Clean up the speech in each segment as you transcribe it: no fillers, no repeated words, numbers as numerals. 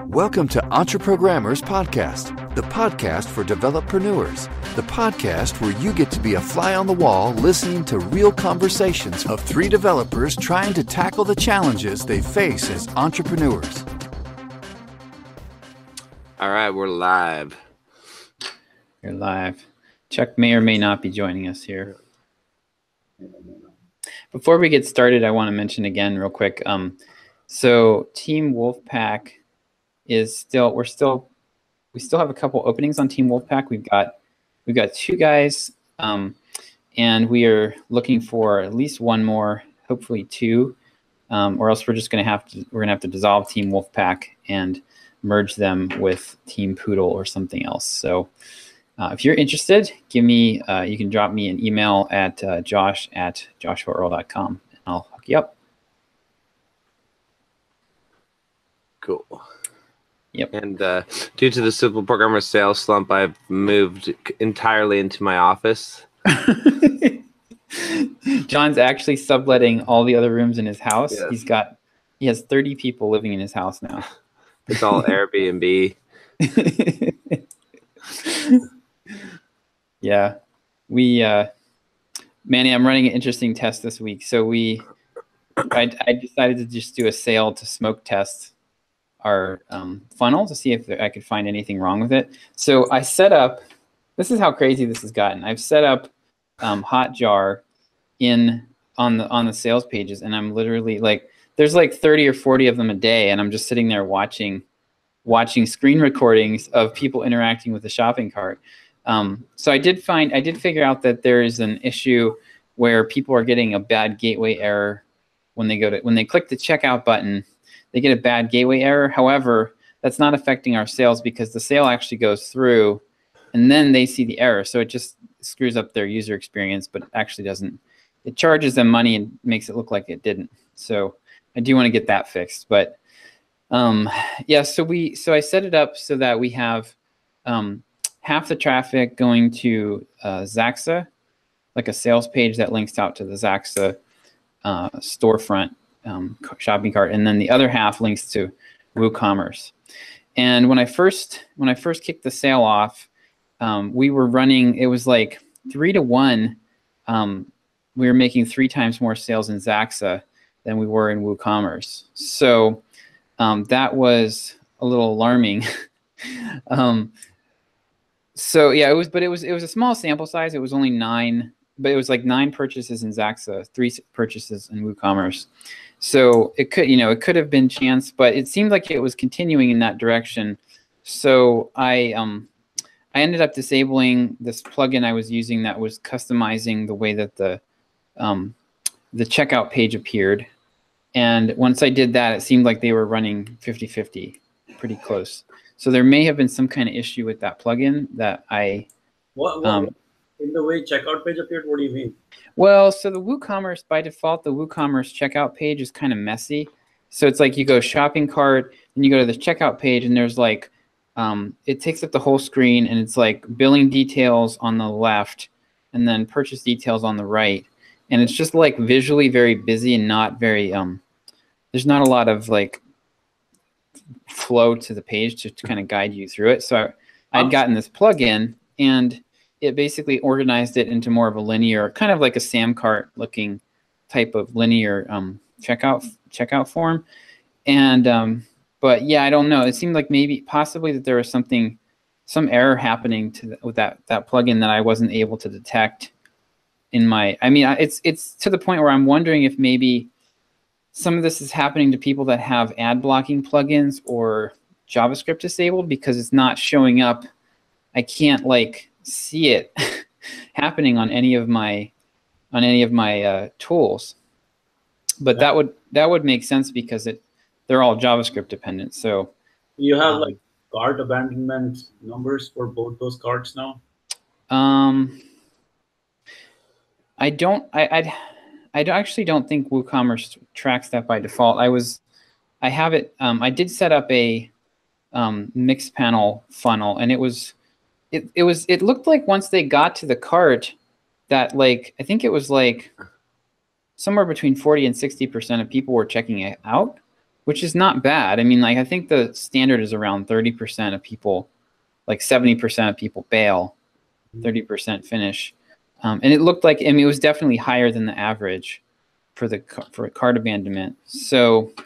Welcome to Entreprogrammers Podcast, the podcast for developreneurs, the podcast where you get to be a fly on the wall listening to real conversations of three developers trying to tackle the challenges they face as entrepreneurs. All right, we're live. You're live. Chuck may or may not be joining us here. Before we get started, I want to mention again real quick. So Team Wolfpack is still, we still have a couple openings on Team Wolfpack. We've got two guys, and we are looking for at least one more, hopefully two, or else we're gonna have to dissolve Team Wolfpack and merge them with Team Poodle or something else. So if you're interested, you can drop me an email at josh@joshuaearl.com, and I'll hook you up. Cool. Yep. And due to the simple programmer sales slump, I've moved entirely into my office. John's actually subletting all the other rooms in his house. Yes. He has 30 people living in his house now. It's all Airbnb. Yeah. Manny, I'm running an interesting test this week. So I decided to just do a sale to smoke test our funnel to see if I could find anything wrong with it. So I set up, this is how crazy this has gotten. I've set up Hotjar on the sales pages, and I'm literally like, there's like 30 or 40 of them a day, and I'm just sitting there watching screen recordings of people interacting with the shopping cart. So I did figure out that there is an issue where people are getting a bad gateway error when they click the checkout button. They get a bad gateway error. However, that's not affecting our sales because the sale actually goes through and then they see the error. So it just screws up their user experience, but actually doesn't. It charges them money and makes it look like it didn't. So I do want to get that fixed. But yeah, so I set it up so that we have half the traffic going to Zaxa, like a sales page that links out to the Zaxa storefront shopping cart, and then the other half links to WooCommerce. And when I first kicked the sale off, we were running, it was like 3-to-1. We were making 3 times more sales in Zaxa than we were in WooCommerce. So that was a little alarming. So yeah, it was a small sample size. It was only 9, but it was like 9 purchases in Zaxa, 3 purchases in WooCommerce. So it could have been chance, but it seemed like it was continuing in that direction. So I ended up disabling this plugin I was using that was customizing the way that the checkout page appeared. And once I did that, it seemed like they were running 50-50, pretty close. So there may have been some kind of issue with that plugin that I. What in the way checkout page appeared? What do you mean? Well, so the WooCommerce, by default, the WooCommerce checkout page is kind of messy. So it's like you go shopping cart, and you go to the checkout page, and there's like, it takes up the whole screen, and it's like billing details on the left, and then purchase details on the right. And it's just like visually very busy and not very, there's not a lot of like flow to the page to kind of guide you through it. So I'd gotten this plugin, and it basically organized it into more of a linear, kind of like a Samcart looking type of linear checkout form. And but yeah, I don't know. It seemed like possibly that there was some error happening with that plugin that I wasn't able to detect in my. I mean, it's to the point where I'm wondering if maybe some of this is happening to people that have ad blocking plugins or JavaScript disabled, because it's not showing up. I can't like see it happening on any of my tools, but that would make sense because they're all JavaScript dependent. So you have like cart abandonment numbers for both those carts now? I actually don't think WooCommerce tracks that by default. I have it. I did set up a mixed panel funnel, and it looked like once they got to the cart that like, I think it was like somewhere between 40 and 60% of people were checking it out. which is not bad. I mean, like, I think the standard is around 30% of people, like 70% of people bail, 30% finish. And it looked like, I mean, it was definitely higher than the average for cart abandonment. So it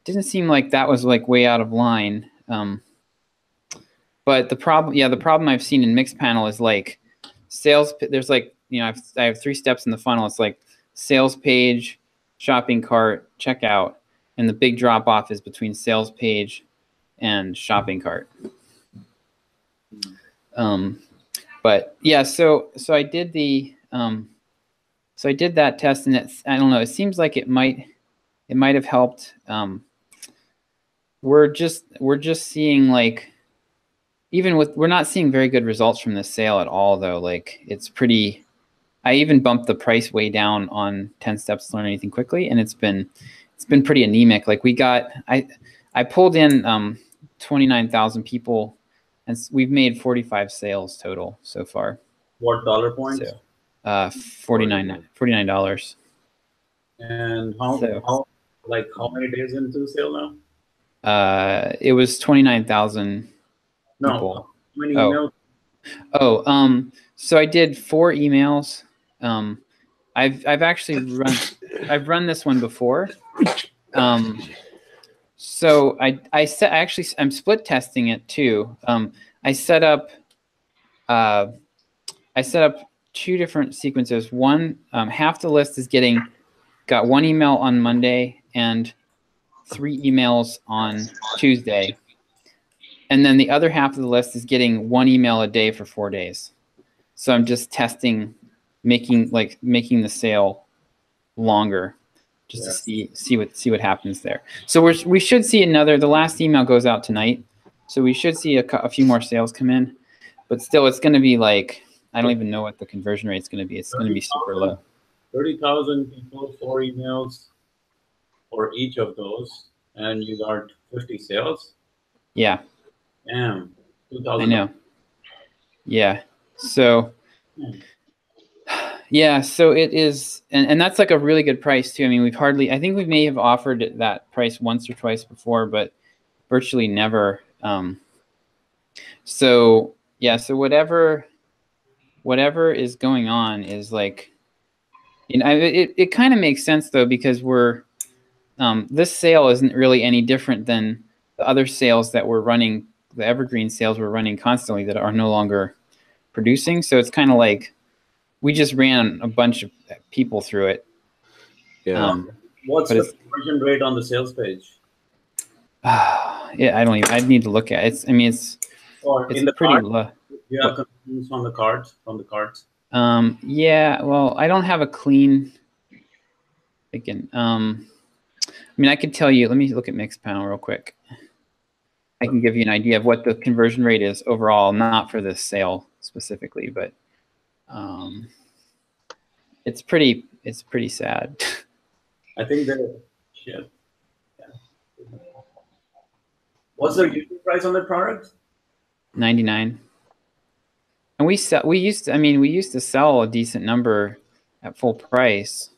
didn't seem like that was like way out of line. But the problem I've seen in Mixpanel is like sales. There's like, I have 3 steps in the funnel. It's like sales page, shopping cart, checkout, and the big drop off is between sales page and shopping cart. But yeah, so I did I did that test, and I don't know. It seems like it might have helped. We're just seeing like, we're not seeing very good results from this sale at all, though. Like, it's pretty. I even bumped the price way down on 10 Steps to Learn Anything Quickly, and it's been pretty anemic. Like, I pulled in 29,000 people, and we've made 45 sales total so far. What dollar points? So, $49. And how many days into sale now? It was 29,000 No, people. how many emails? So I did 4 emails. I've actually run this one before. So I'm split testing it too. I set up 2 different sequences. One, half the list got 1 email on Monday and 3 emails on Tuesday. And then the other half of the list is getting 1 email a day for 4 days. So I'm just testing, making the sale longer, just to see what happens there. So we should see the last email goes out tonight. So we should see a few more sales come in, but still it's going to be like, I don't even know what the conversion rate is going to be. It's going to be super low. 30,000 people, 4 emails for each of those, and you got 50 sales. Yeah. Damn. 2,000. I know. Yeah. So, so it is, and that's like a really good price too. I mean, I think we may have offered that price once or twice before, but virtually never. So whatever is going on is like, it kind of makes sense though, because this sale isn't really any different than the other sales that we're running, the evergreen sales we're running constantly that are no longer producing. So it's kind of like we just ran a bunch of people through it. Yeah. What's the conversion rate on the sales page? Yeah, I'd need to look at it. It's In the pretty cart? low. You have conversions from the cards? Yeah, well, I don't have a clean, again, I could tell you, let me look at Mixpanel real quick. I can give you an idea of what the conversion rate is overall, not for this sale specifically, but it's pretty sad. I think shit. Yeah. What's the usual price on the product? $99. And we used to sell a decent number at full price.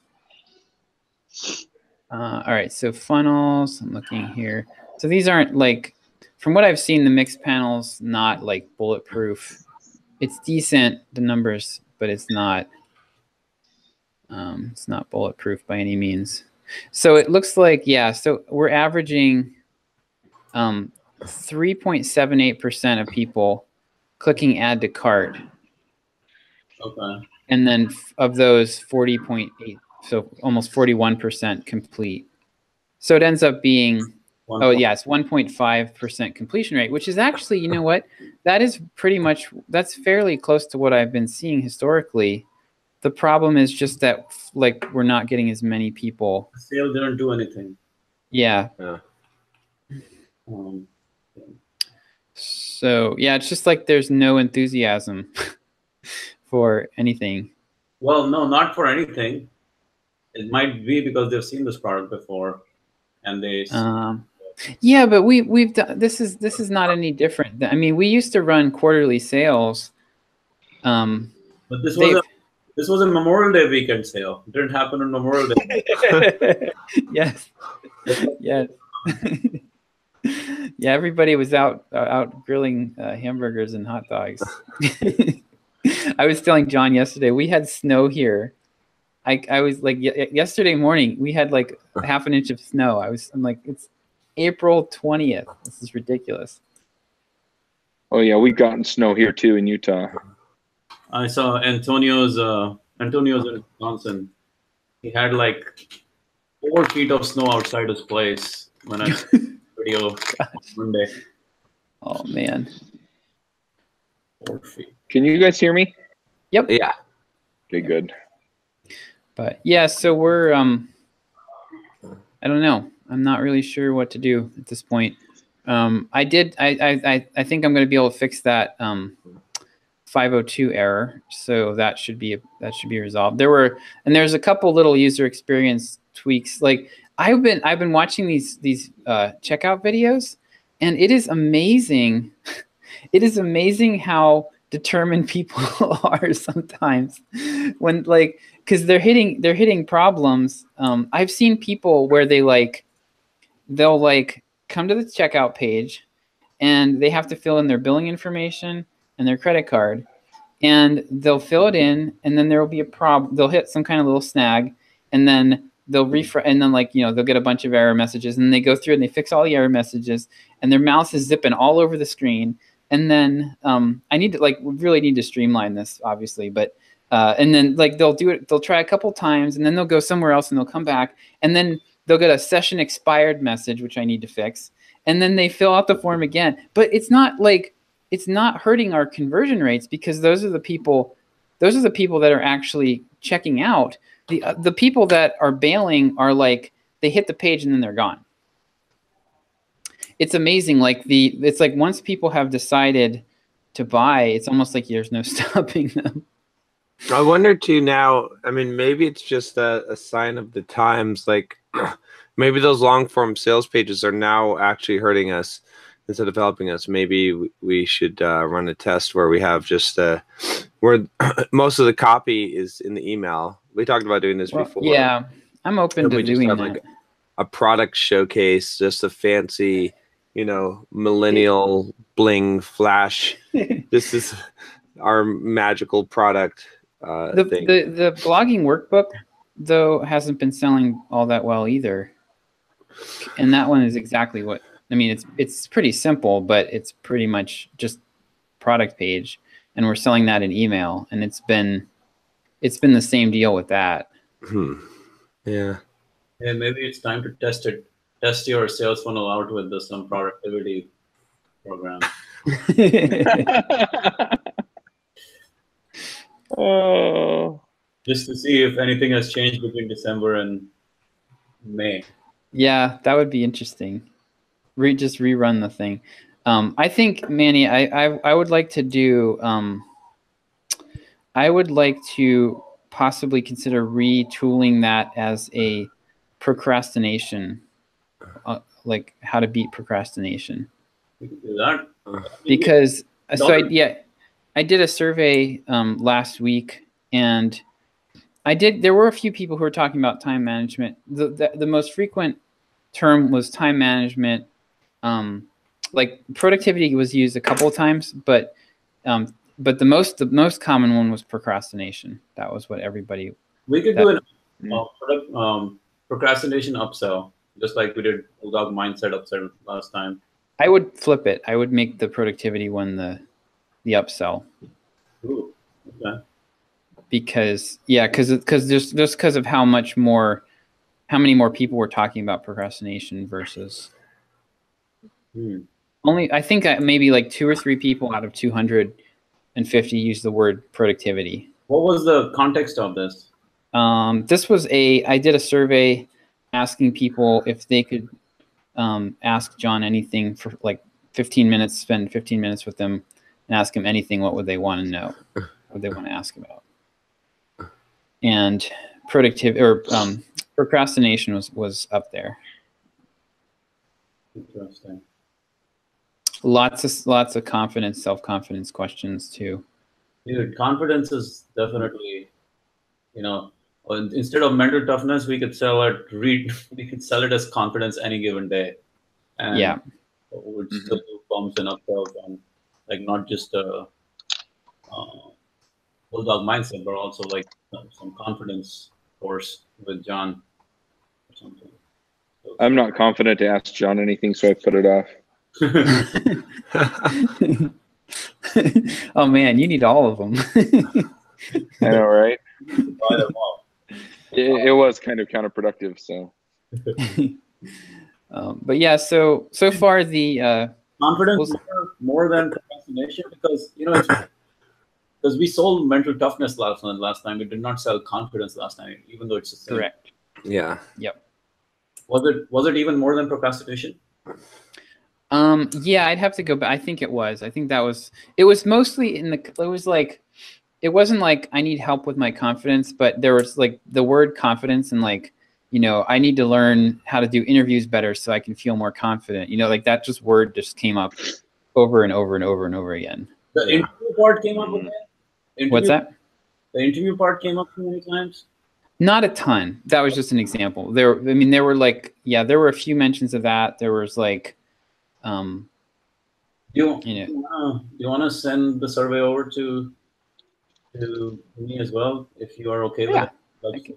All right, so funnels, I'm looking here. So these aren't like, from what I've seen, the Mixpanel's not like bulletproof. It's decent, the numbers, but it's not bulletproof by any means. So it looks like, so we're averaging 3.78% of people clicking add to cart. Okay. And then of those, 40.8, so almost 41% complete. So it ends up being, it's 1.5% completion rate, which is actually, you know what? That is that's fairly close to what I've been seeing historically. The problem is just that, like, we're not getting as many people. The sale didn't do anything. Yeah. So, yeah, it's just like there's no enthusiasm for anything. Well, no, not for anything. It might be because they've seen this product before, and they. Yeah, but we've done, this is not any different. I mean, we used to run quarterly sales. But this was a Memorial Day weekend sale. It didn't happen on Memorial Day. Yes. Yes. Yeah, everybody was out grilling hamburgers and hot dogs. I was telling John yesterday, we had snow here. I was like, yesterday morning, we had like half an inch of snow. I'm like, it's April 20th. This is ridiculous. Oh yeah, we've gotten snow here too in Utah. I saw Antonio's in Wisconsin. He had like 4 feet of snow outside his place when I saw the video Monday. Oh man. 4 feet. Can you guys hear me? Yep. Yeah. Okay, good. But yeah, so we're I don't know. I'm not really sure what to do at this point. I think I'm going to be able to fix that 502 error, so that should be resolved. There's a couple little user experience tweaks. Like I've been watching these checkout videos, and it is amazing. It is amazing how determined people are sometimes when because they're hitting problems. I've seen people where they'll come to the checkout page and they have to fill in their billing information and their credit card, and they'll fill it in, and then there will be a problem. They'll hit some kind of little snag, and then they'll refresh, and then they'll get a bunch of error messages, and they go through and they fix all the error messages, and their mouse is zipping all over the screen. And then I need to really need to streamline this, obviously, but and then they'll do it. They'll try a couple times, and then they'll go somewhere else, and they'll come back, and then they'll get a session expired message, which I need to fix, and then they fill out the form again. But it's not hurting our conversion rates, because those are the people that are actually checking out. The people that are bailing are they hit the page and then they're gone. It's amazing. It's like once people have decided to buy, it's almost like there's no stopping them. I wonder too now, I mean, maybe it's just a sign of the times. Like maybe those long form sales pages are now actually hurting us instead of helping us. Maybe we should run a test where we have just where most of the copy is in the email. We talked about doing this before. Yeah, I'm open to doing that. Like a product showcase, just a fancy, millennial bling flash. This is our magical product. Thing. The blogging workbook, though, hasn't been selling all that well either. And that one is exactly what I mean. It's pretty simple, but it's pretty much just product page, and we're selling that in email, and it's been the same deal with that. Yeah. Yeah, maybe it's time to test your sales funnel out with some productivity program. Oh. Just to see if anything has changed between December and May. Yeah, that would be interesting. Just rerun the thing. I think, Manny, I would like to do. I would like to possibly consider retooling that as a procrastination, like how to beat procrastination. We can do that. Because I did a survey last week, and there were a few people who were talking about time management. The most frequent term was time management. Productivity was used a couple of times, but the most common one was procrastination. That was what everybody. We could do an procrastination upsell, just like we did Bulldog Mindset upsell last time. I would flip it. I would make the productivity one the upsell. Ooh, okay. Because of how many more people were talking about procrastination versus only, I think maybe 2 or 3 people out of 250 used the word productivity. What was the context of this? I did a survey asking people if they could ask John anything for 15 minutes, spend 15 minutes with them and ask him anything. What would they want to know? What would they want to ask about? And procrastination was up there. Interesting. Lots of confidence, self-confidence questions too. Dude, confidence is definitely, instead of mental toughness, we could sell it as confidence any given day. and Yeah. would still do bumps and upsells, and like not just a bulldog mindset, but also like some confidence course with John or something. So, I'm not confident to ask John anything, so I put it off. Oh man, you need all of them. I know, right? buy them all. It was kind of counterproductive. So, But yeah, so far the Confidence more than procrastination, because because we sold mental toughness last time. We did not sell confidence last time, even though it's the same. correct. Yeah. Yep. Was it even more than procrastination? Yeah, I'd have to go back. I think it was. I think it was mostly it wasn't like I need help with my confidence, but there was like the word confidence and like, I need to learn how to do interviews better so I can feel more confident. Like that word just came up over and over and over and over again. The interview part came up again? What's that? The interview part came up too many times? Not a ton. That was just an example. There were like, there were a few mentions of that. There was like, Do you want to send the survey over to me as well, if you are okay with it?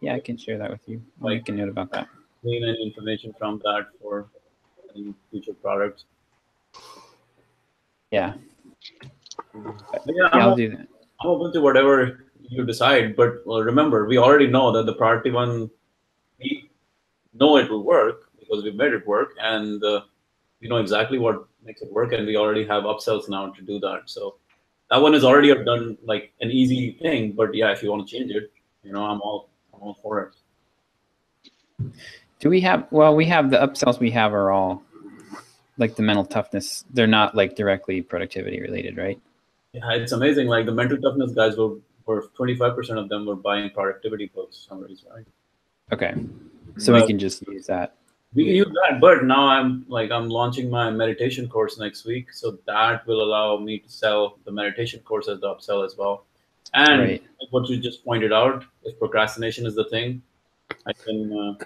I can share that with you. I'll make a note about that. Glean any information from that for any future products. Yeah. Yeah, I'll do that. I'm open to whatever you decide, but remember, we already know that the priority one, we know it will work because we made it work, and we know exactly what makes it work, and we already have upsells now to do that. So that one is already done, like an easy thing. But yeah, if you want to change it, I'm all for it. Do we have? Well, we have the upsells. We have are all like the mental toughness. They're not like directly productivity related, right? Yeah, it's amazing. Like the mental toughness guys were 25% of them were buying productivity books summaries, right? Okay, so we can just use that. We can use that, but now I'm launching my meditation course next week, so that will allow me to sell the meditation course as the upsell as well. And like what you just pointed out, if procrastination is the thing, I can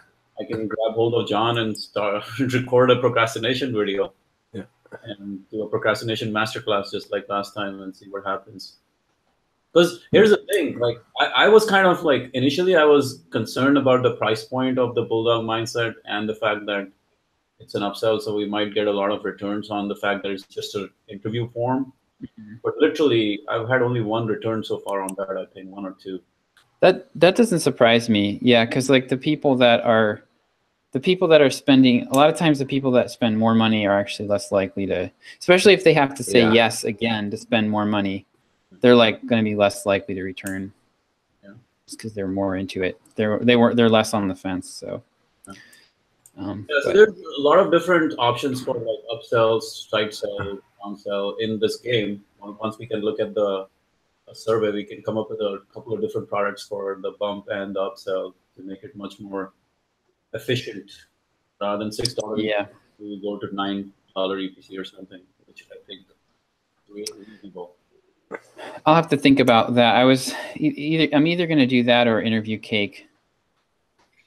grab hold of John and start record a procrastination video. And do a procrastination masterclass just like last time and see what happens. Because here's the thing, like I was kind of like, initially I was concerned about the price point of the bulldog mindset and the fact that it's an upsell, so we might get a lot of returns on the fact that it's just an interview form. But literally, I've had only one return so far on that, I think, one or two. That doesn't surprise me. Yeah, because like the people that are spending, a lot of times the people that spend more money are actually less likely to, especially if they have to say yes again to spend more money, they're like going to be less likely to return. Yeah, just because they're more into it. They're less on the fence. So. So there's a lot of different options for like upsells, strike sell, downsell in this game. Once we can look at the survey, we can come up with a couple of different products for the bump and the upsell to make it much more efficient. Rather than $6, we go to $9 EPC or something, which I think is really reasonable. I'll have to think about that. I'm either going to do that or interview cake.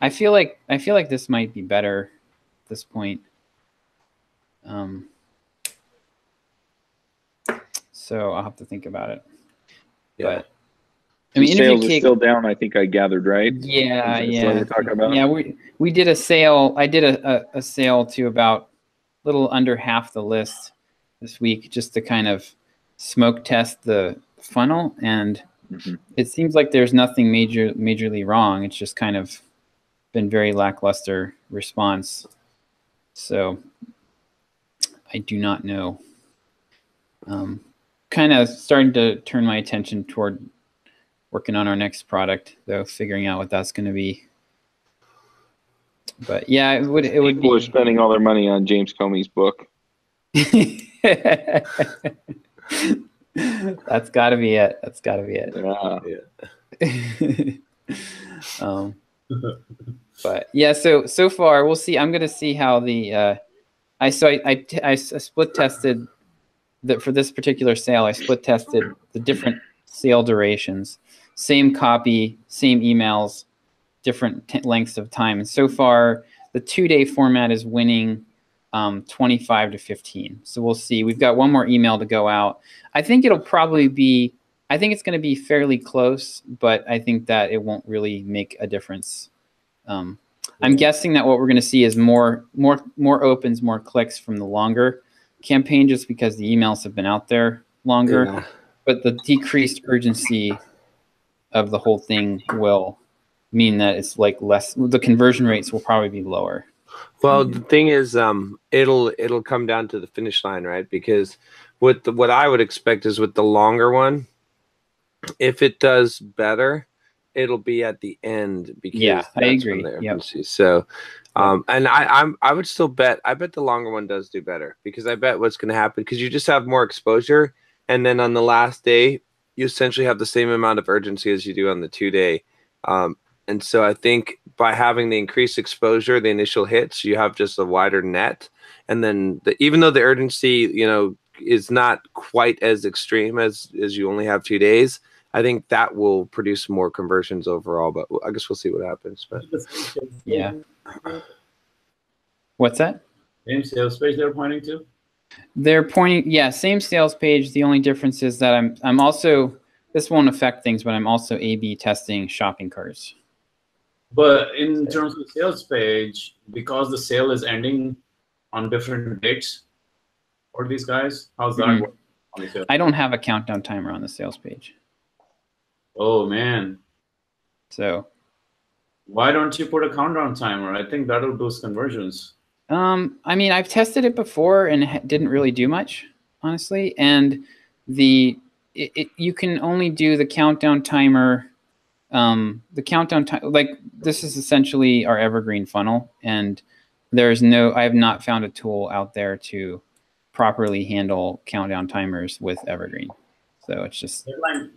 I feel like this might be better at this point. So I'll have to think about it. Yeah. But I mean, sales is still down. I think I gathered, right? Yeah, what we're talking about. Yeah, we did a sale. I did a sale to about a little under half the list this week, just to kind of smoke test the funnel, and it seems like there's nothing majorly wrong. It's just kind of been very lackluster response. So I do not know. Kind of starting to turn my attention toward working on our next product, though, figuring out what that's going to be. But yeah, it would People are spending all their money on James Comey's book. That's got to be it. That's got to be it. Yeah. But yeah, so far we'll see. I'm going to see how the I split tested for this particular sale. I split tested the different sale durations, same copy, same emails, different lengths of time. And so far, the 2-day format is winning. 25 to 15. So we'll see. We've got one more email to go out. I think it's going to be fairly close, but I think that it won't really make a difference. I'm guessing that what we're going to see is more opens, more clicks from the longer campaign, just because the emails have been out there longer. Yeah. But the decreased urgency of the whole thing will mean that it's like less. The conversion rates will probably be lower. Well, the thing is, it'll come down to the finish line, right? Because what I would expect is with the longer one, if it does better, it'll be at the end. Because I agree. Yep. So, and I would still bet. I bet the longer one does do better, because I bet what's going to happen, because you just have more exposure, and then on the last day, you essentially have the same amount of urgency as you do on the 2-day. And so I think by having the increased exposure, the initial hits, you have just a wider net. And then even though the urgency, is not quite as extreme as you only have 2 days, I think that will produce more conversions overall. But I guess we'll see what happens. But yeah. What's that? Same sales page they're pointing to? They're pointing, same sales page. The only difference is that I'm also, this won't affect things, but I'm also A/B testing shopping carts. But in terms of the sales page, because the sale is ending on different dates for these guys, how's that work on the sales? I don't have a countdown timer on the sales page. Oh, man. So why don't you put a countdown timer? I think that'll boost conversions. I mean, I've tested it before and it didn't really do much, honestly. And you can only do the countdown timer. Like this is essentially our evergreen funnel, and I have not found a tool out there to properly handle countdown timers with evergreen. So it's just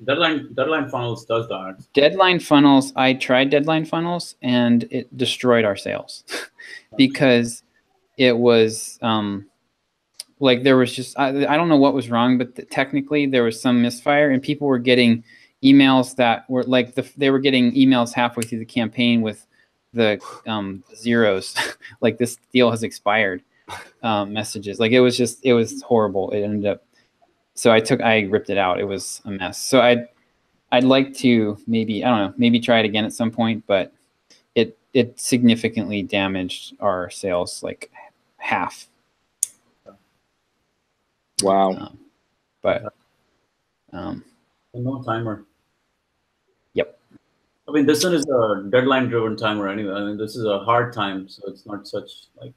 deadline funnels does that. Deadline funnels. I tried deadline funnels and it destroyed our sales because it was like there was just I don't know what was wrong, but technically there was some misfire and people were getting emails that were like they were getting emails halfway through the campaign with the zeros like this deal has expired messages. Like it was horrible. It ended up, so I ripped it out. It was a mess. So I'd like to maybe try it again at some point, but it significantly damaged our sales, like half. Wow. No timer. Yep. I mean, this one is a deadline-driven timer anyway. I mean, this is a hard time, so it's not such like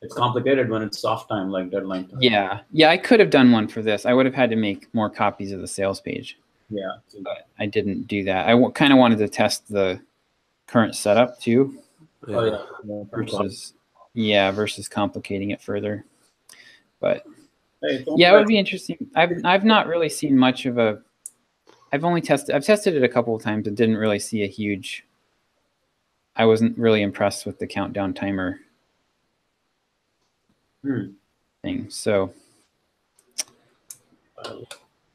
it's complicated when it's soft time like deadline time. Yeah. I could have done one for this. I would have had to make more copies of the sales page. Yeah. But I didn't do that. I kind of wanted to test the current setup too. Yeah. Versus complicating it further. But hey, it would be interesting. I've not really seen much of a. I've tested it a couple of times and didn't really see a huge. I wasn't really impressed with the countdown timer thing. So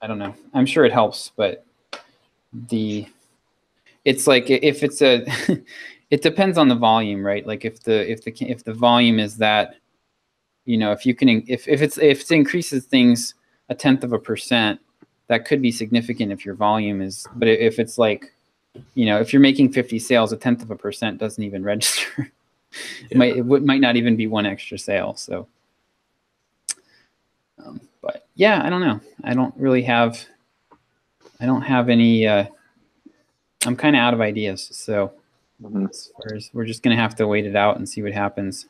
I don't know. I'm sure it helps, but it's like if it's it depends on the volume, right? Like if the volume is that, if you can, if it increases things 0.1%, that could be significant if your volume is, but if it's like, if you're making 50 sales, 0.1% doesn't even register. It might not even be one extra sale. So, but yeah, I don't know. I don't have any, I'm kind of out of ideas. So we're just going to have to wait it out and see what happens.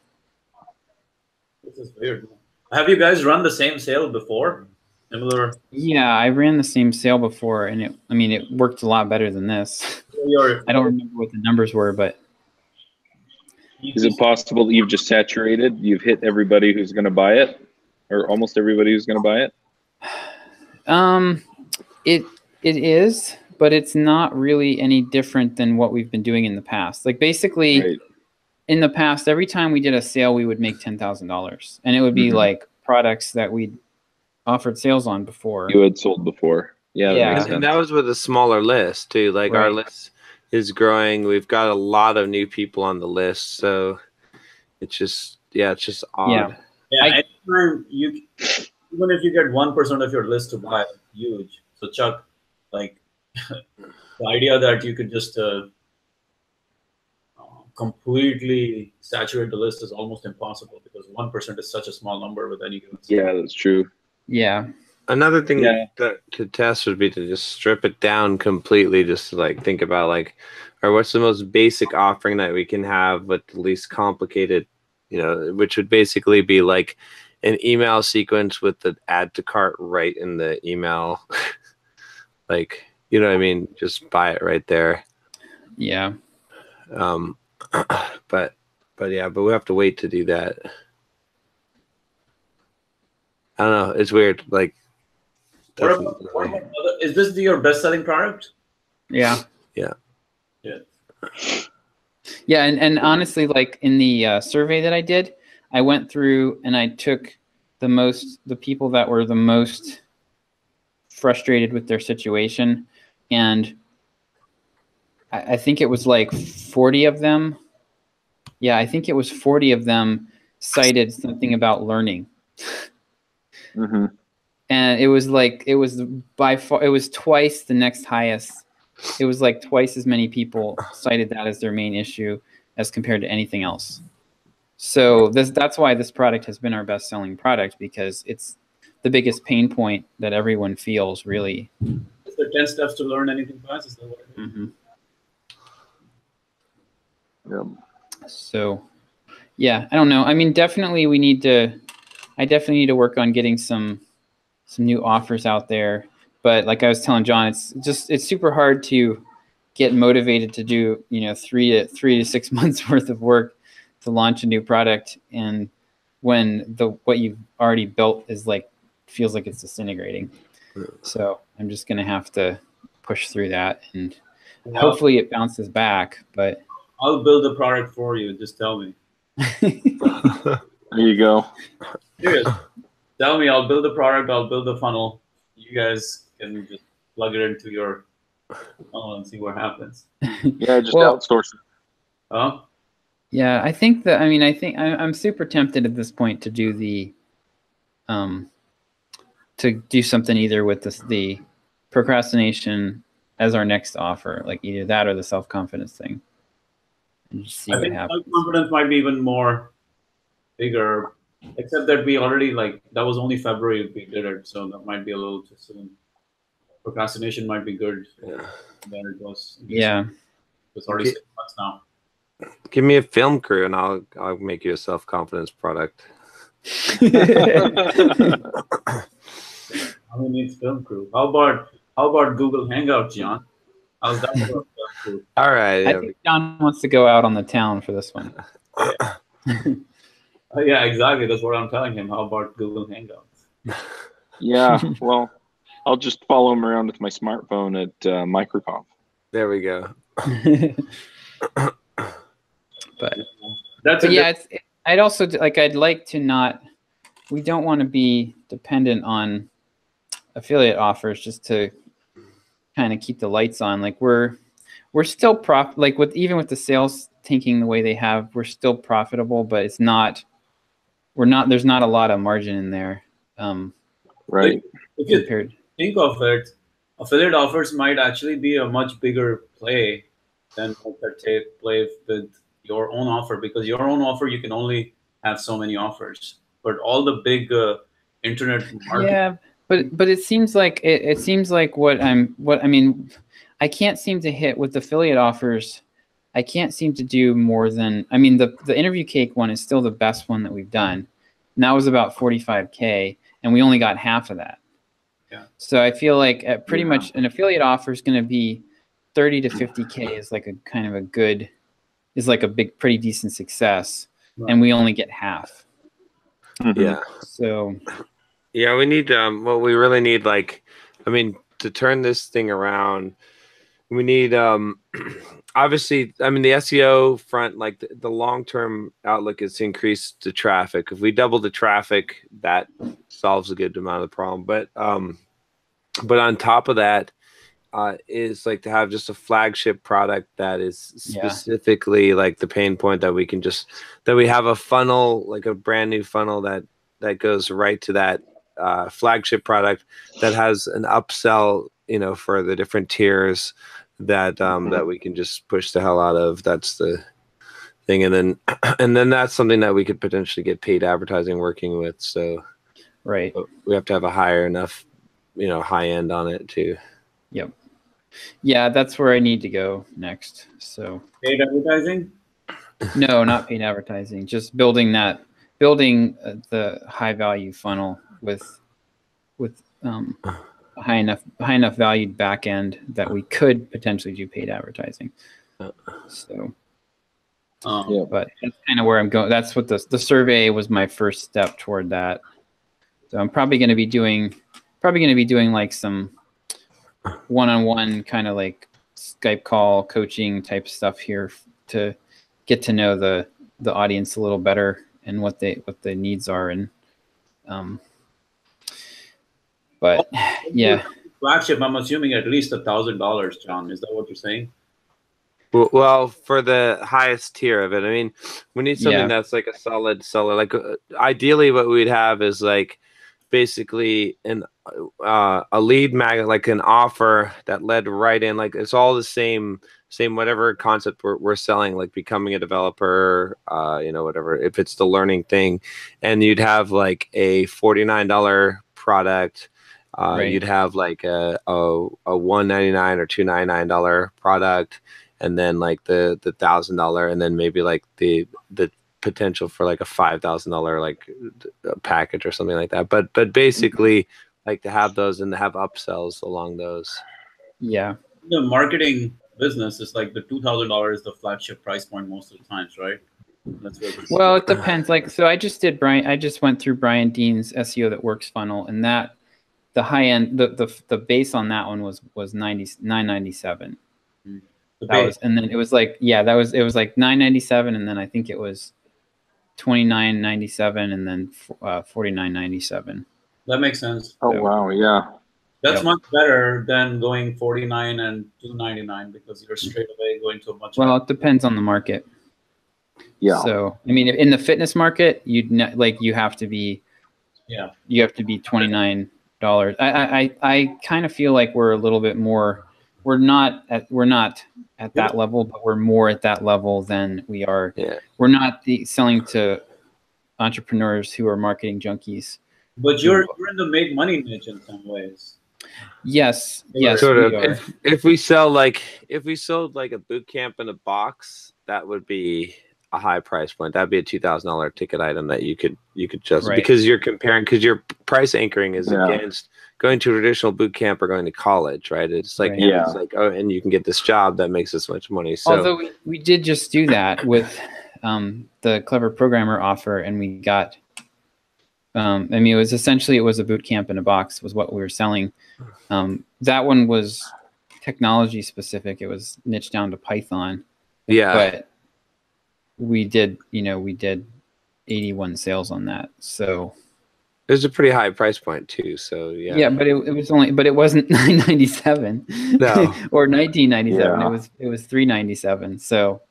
This is weird. Have you guys run the same sale before? Similar? Yeah, I ran the same sale before, and it worked a lot better than this. I don't remember what the numbers were, but is it possible that you've just saturated? You've hit everybody who's going to buy it, or almost everybody who's going to buy it? It is, but it's not really any different than what we've been doing in the past. Like basically, right. In the past, every time we did a sale, we would make $10,000, and it would be like products that we'd offered sales on before. You had sold before. Yeah. That makes sense. And that was with a smaller list too. Like our list is growing. We've got a lot of new people on the list. So it's just odd. Yeah, anytime even if you get 1% of your list to buy, huge. So Chuck, like the idea that you could just completely saturate the list is almost impossible because 1% is such a small number with any given. Yeah, that's true. Yeah. Another thing that to test would be to just strip it down completely, just to like think about like, or what's the most basic offering that we can have with the least complicated, which would basically be like an email sequence with the add to cart right in the email. Like, you know what I mean? Just buy it right there. Yeah. But we have to wait to do that. I don't know. It's weird. Like, is this your best-selling product? Yeah. Yeah. Yeah. Yeah, and honestly, like in the survey that I did, I went through and I took the people that were the most frustrated with their situation, and I think it was like 40 of them. Yeah, I think it was 40 of them cited something about learning. Mm-hmm. And it was by far, it was twice the next highest. It was like twice as many people cited that as their main issue as compared to anything else. So that's why this product has been our best selling product, because it's the biggest pain point that everyone feels, really. Is there 10 steps to learn anything fast? Is that what it is? Mm-hmm. Yep. So, yeah, I don't know. I mean, definitely I definitely need to work on getting some new offers out there. But like I was telling John, it's super hard to get motivated to do, 3 to 6 months worth of work to launch a new product. And when what you've already built is feels like it's disintegrating. So I'm just going to have to push through that, and hopefully it bounces back, but I'll build a product for you. Just tell me. There you go. Serious. Tell me, I'll build a product. I'll build a funnel. You guys can just plug it into your funnel and see what happens. Yeah, just outsource it. Huh? Yeah, I think I'm super tempted at this point to do something either with the procrastination as our next offer, like either that or the self-confidence thing. And just see what happens. Self-confidence might be even more bigger, except that we already that was only February we did it, so that might be a little too soon. Procrastination might be good. Yeah. Then it was. Yeah. It's already 6 months now. Give me a film crew and I'll make you a self-confidence product. Who needs film crew? How about Google Hangouts, John? How's that for a film crew? All right. I think John wants to go out on the town for this one. Yeah, exactly. That's what I'm telling him. How about Google Hangouts? Yeah, well, I'll just follow him around with my smartphone at MicroConf. There we go. But yeah, I'd also I'd like to not. We don't want to be dependent on affiliate offers just to kind of keep the lights on. Like we're still even with the sales tanking the way they have, we're still profitable, but it's not. There's not a lot of margin in there. Right. If you think of it, affiliate offers might actually be a much bigger play than play with your own offer, because your own offer, you can only have so many offers. But all the big internet marketing. Yeah, but it seems like I can't seem to hit with affiliate offers. I can't seem to do more than, the interview cake one is still the best one that we've done. And that was about 45K, and we only got half of that. Yeah. So I feel like pretty much an affiliate offer is going to be 30 to 50K is like a big, pretty decent success. Right. And we only get half. Mm-hmm. Yeah. So. Yeah, we need, what we really need, to turn this thing around, we need, obviously, the SEO front, the long-term outlook is to increase the traffic. If we double the traffic, that solves a good amount of the problem. But on top of that, is to have just a flagship product that is specifically the pain point that we can that we have a funnel, a brand new funnel that that goes right to that flagship product that has an upsell, for the different tiers that that we can just push the hell out of. That's the thing, and then that's something that we could potentially get paid advertising working with. So right, we have to have a higher enough, high end on it too. Yep. Yeah, that's where I need to go next. So paid advertising? No, not paid advertising. Just building the high value funnel with high enough valued back end that we could potentially do paid advertising. So, but that's kind of where I'm going. That's what the survey was, my first step toward that. So I'm probably going to be doing like some one-on-one kind of like Skype call coaching type stuff here to get to know the audience a little better and what the needs are. And but yeah, flagship, I'm assuming at least $1,000, John. Is that what you're saying? Well, for the highest tier of it, I mean, we need something that's like a solid seller. Like ideally, what we'd have is like basically a lead magnet, like an offer that led right in. Like it's all the same whatever concept we're selling, like becoming a developer, whatever. If it's the learning thing, and you'd have like a $49 product. Right. You'd have like a $199 or $299 product, and then like the $1,000, and then maybe like the potential for like a $5,000 like package or something like that. But basically, like to have those and to have upsells along those. Yeah. The marketing business is like the $2,000 is the flagship price point most of the times, right? That's well, it depends. Like, so I just went through Brian Dean's SEO That Works funnel, and that the high end, the base on that one was $997. That was, and then it was like, it was like $997, and then I think it was $29.97, and then $49.97. That makes sense. Oh wow, yeah. That's much better than going $49 and $299 because you're straight away going to a much. Well, it depends on the market. Yeah. So I mean, in the fitness market, you have to be $29. I kind of feel like we're a little bit more. We're not at that level, but we're more at that level than we are. Yeah. We're not selling to entrepreneurs who are marketing junkies. But you're in the make money niche in some ways. Yes. Sort of. If we sold like a boot camp in a box, that would be a high price point. That'd be a $2,000 ticket item that you could just because you're comparing, because your price anchoring is against going to a traditional boot camp or going to college, right? It's like it's like, oh, and you can get this job that makes this much money. So although we did just do that with the Clever Programmer offer, and we got I mean, it was a boot camp in a box was what we were selling. That one was technology specific. It was niched down to Python. Yeah. But we did 81 sales on that. So it was a pretty high price point too. So yeah. Yeah, but it wasn't $997 no. or $1997. Yeah. It was $397. So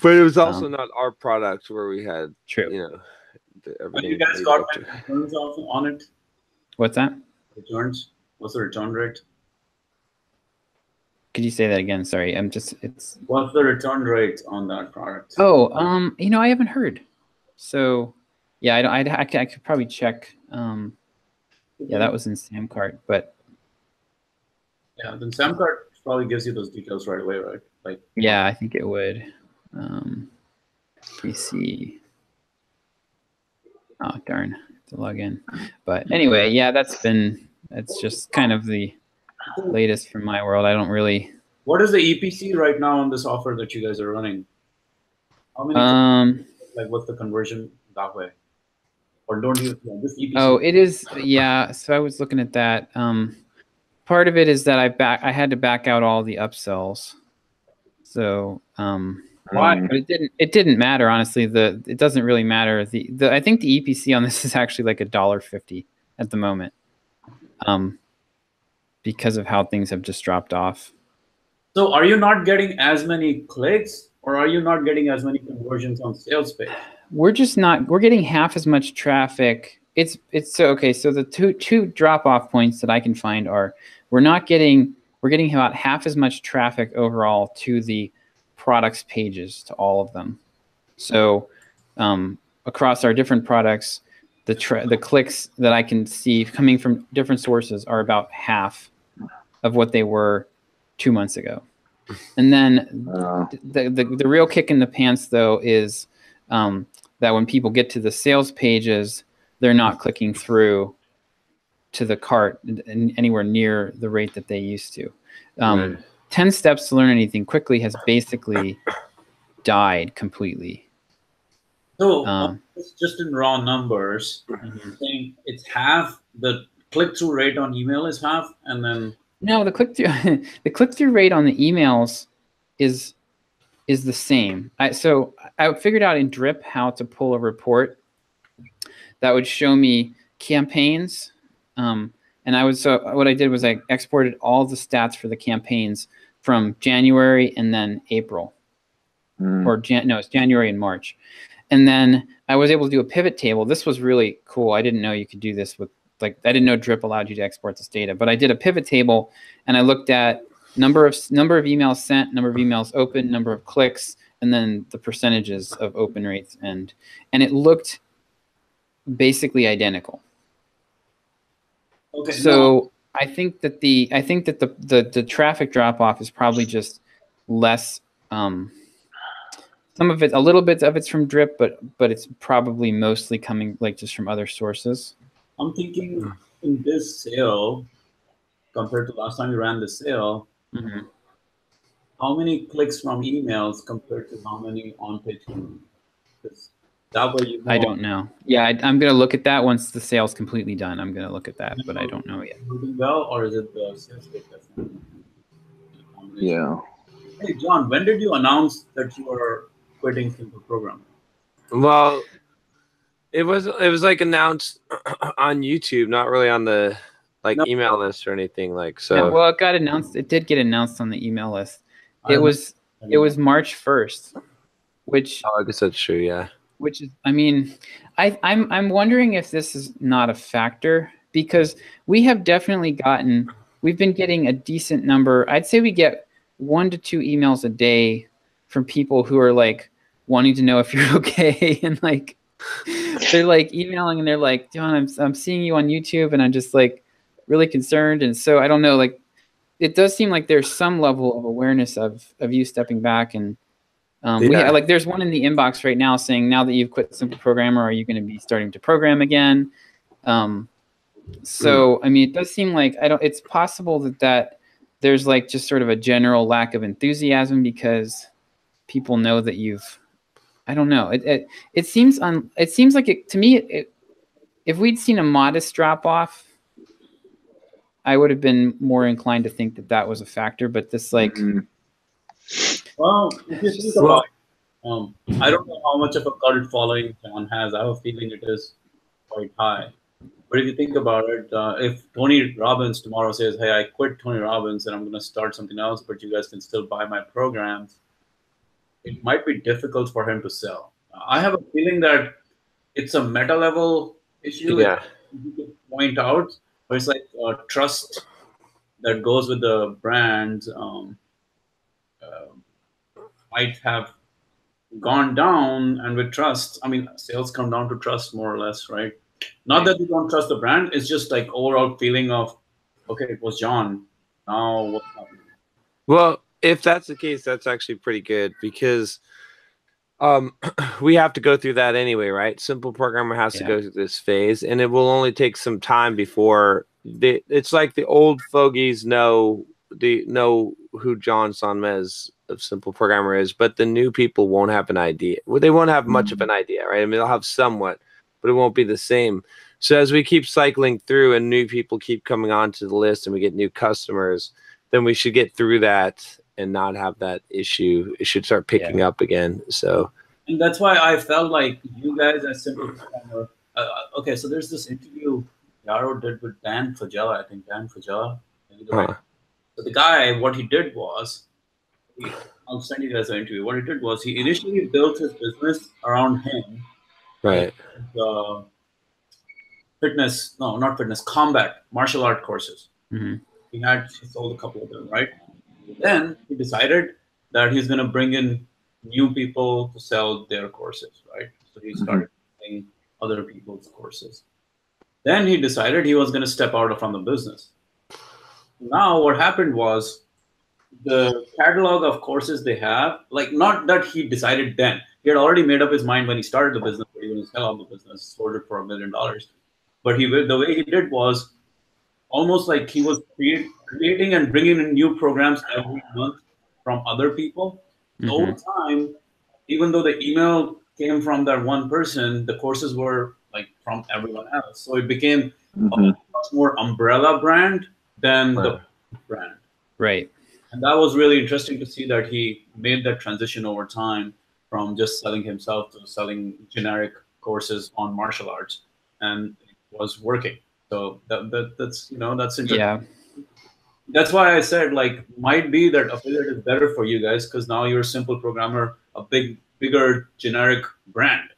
but it was also not our product where we had true. Have you guys got returns on it? What's that? Returns? What's the return rate? Could you say that again? Sorry, What's the return rate on that product? Oh, I haven't heard. So, yeah, I could probably check. Yeah, that was in Samcart, but yeah, then Samcart probably gives you those details right away, right? Like, yeah, I think it would. Let me see. Oh darn, to log in. But anyway, yeah, it's just kind of the latest from my world. I don't really. What is the EPC right now on this offer that you guys are running? How many? Like, what's the conversion that way? Or don't you this EPC? Oh, it is. Yeah. So I was looking at that. Part of it is that I had to back out all the upsells. So why? But it didn't matter, honestly. It doesn't really matter. I think the EPC on this is actually like $1.50 at the moment. Because of how things have just dropped off. So are you not getting as many clicks, or are you not getting as many conversions on sales page? We're getting half as much traffic it's so okay. So the two drop off points that I can find are we're getting about half as much traffic overall to the products pages, to all of them. So across our different products, the clicks that I can see coming from different sources are about half of what they were 2 months ago. And then the real kick in the pants, though, is that when people get to the sales pages, they're not clicking through to the cart anywhere near the rate that they used to. 10 Steps to Learn Anything Quickly has basically died completely. So it's just in raw numbers, saying it's half, the click-through rate on email is half, and then... No, the click-through rate on the emails is the same. So I figured out in Drip how to pull a report that would show me campaigns. And what I did was I exported all the stats for the campaigns from January and then April. It's January and March. And then I was able to do a pivot table. This was really cool. I didn't know you could do this with, I didn't know Drip allowed you to export this data, but I did a pivot table and I looked at number of emails sent, number of emails opened, number of clicks, and then the percentages of open rates, and it looked basically identical. Okay. So I think that the traffic drop off is probably just less. Some of it, a little bit of it's from Drip, but it's probably mostly coming just from other sources. I'm thinking in this sale, compared to last time you ran the sale, how many clicks from emails compared to how many on-page clicks? That way you know. I don't know. Yeah, I'm going to look at that once the sale's completely done. I'm going to look at that, but I don't know yet. Moving well, or is it the sales rate that's Yeah. Hey, John, when did you announce that you were quitting Simple Programming? Well, it was announced on YouTube, not really on the email list or anything so. Yeah, well, it got announced. It did get announced on the email list. It was March 1st, which I guess that's true. Yeah. Which is, I'm wondering if this is not a factor, because we have definitely we've been getting a decent number. I'd say we get 1 to 2 emails a day from people who are wanting to know if you're okay, and they're emailing and they're like, John, I'm seeing you on YouTube and I'm just really concerned. And so I don't know, it does seem like there's some level of awareness of you stepping back, and there's one in the inbox right now saying, now that you've quit Simple Programmer, are you going to be starting to program again? So it does seem like it's possible that there's just sort of a general lack of enthusiasm because people know that you've, I don't know. It seems like to me, if we'd seen a modest drop off, I would have been more inclined to think that was a factor. But this well, if you think about I don't know how much of a cult following John has. I have a feeling it is quite high. But if you think about it, if Tony Robbins tomorrow says, hey, I quit Tony Robbins and I'm going to start something else, but you guys can still buy my programs, it might be difficult for him to sell. I have a feeling that it's a meta level issue. Yeah. You can point out, but it's trust that goes with the brand might have gone down, and with trust, sales come down to trust more or less, right? Not that you don't trust the brand, it's just overall feeling of, okay, it was John, now what's happening? Well, if that's the case, that's actually pretty good, because we have to go through that anyway, right? Simple Programmer has to go through this phase, and it will only take some time before it's like the old fogies know who John Sonmez of Simple Programmer is, but the new people won't have an idea. Well, they won't have much of an idea, right? They'll have somewhat, but it won't be the same. So as we keep cycling through and new people keep coming onto the list and we get new customers, then we should get through that and not have that issue. It should start picking up again. So, and that's why I felt like you guys as Simple Programmer. Okay, so there's this interview Yaro did with Dan Fagella. I think Dan Fagella. So the guy, what he did was, I'll send you guys an interview. What he did was he initially built his business around him. Right. fitness, no, not fitness, combat, martial art courses. Mm-hmm. He sold a couple of them, right? Then he decided that he's going to bring in new people to sell their courses, right? So he started selling other people's courses. Then he decided he was going to step out from the business. Now what happened was the catalog of courses they have, like not that he decided then. He had already made up his mind when he started the business, but he was sell out the business, sold it for $1 million. But the way he did was almost like he was creating and bringing in new programs every month from other people. So over time, even though the email came from that one person, the courses were like from everyone else. So it became a much more umbrella brand than the brand. Right. And that was really interesting to see that he made that transition over time from just selling himself to selling generic courses on martial arts, and it was working. So that's interesting. Yeah. That's why I said like might be that affiliate is better for you guys because now you're a simple programmer, a bigger generic brand.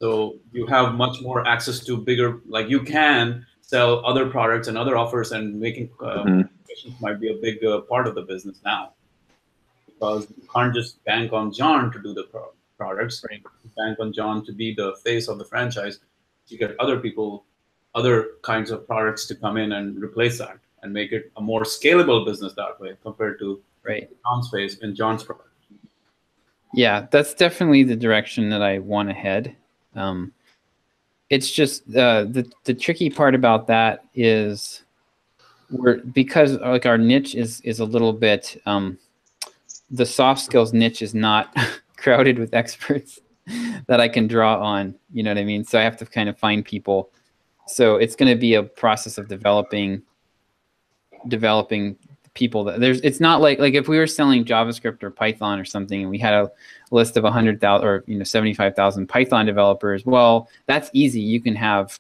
So you have much more access to bigger, like you can sell other products and other offers, and making might be a big part of the business now, because you can't just bank on John to do the products. Right? You bank on John to be the face of the franchise. You get other people, other kinds of products to come in and replace that and make it a more scalable business that way compared to John's face in John's product. Yeah, that's definitely the direction that I want to head. It's just the tricky part about that is because like our niche is a little bit the soft skills niche is not crowded with experts that I can draw on. You know what I mean? So I have to kind of find people. So it's going to be a process of developing people that it's not like if we were selling JavaScript or Python or something and we had a list of 100,000 or 75,000 Python developers, well, that's easy. You can have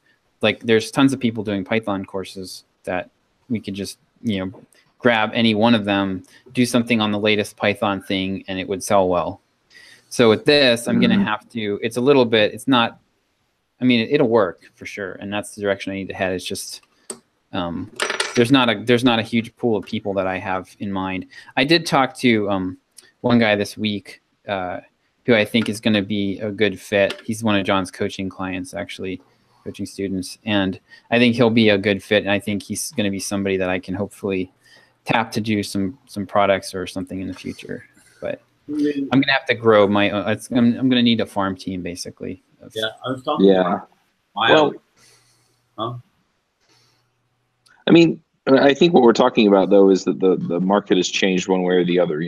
there's tons of people doing Python courses that we could just grab any one of them, do something on the latest Python thing, and it would sell well. So with this, I'm going to have to, it's a little bit, it's not, I mean, it'll work for sure. And that's the direction I need to head. It's just, there's not a huge pool of people that I have in mind. I did talk to one guy this week who I think is going to be a good fit. He's one of John's coaching clients, actually, coaching students. And I think he'll be a good fit. And I think he's going to be somebody that I can hopefully tap to do some products or something in the future. But I'm going to have to grow my own. I'm going to need a farm team, basically. Yeah, I was talking about I mean, I think what we're talking about, though, is that the market has changed one way or the other,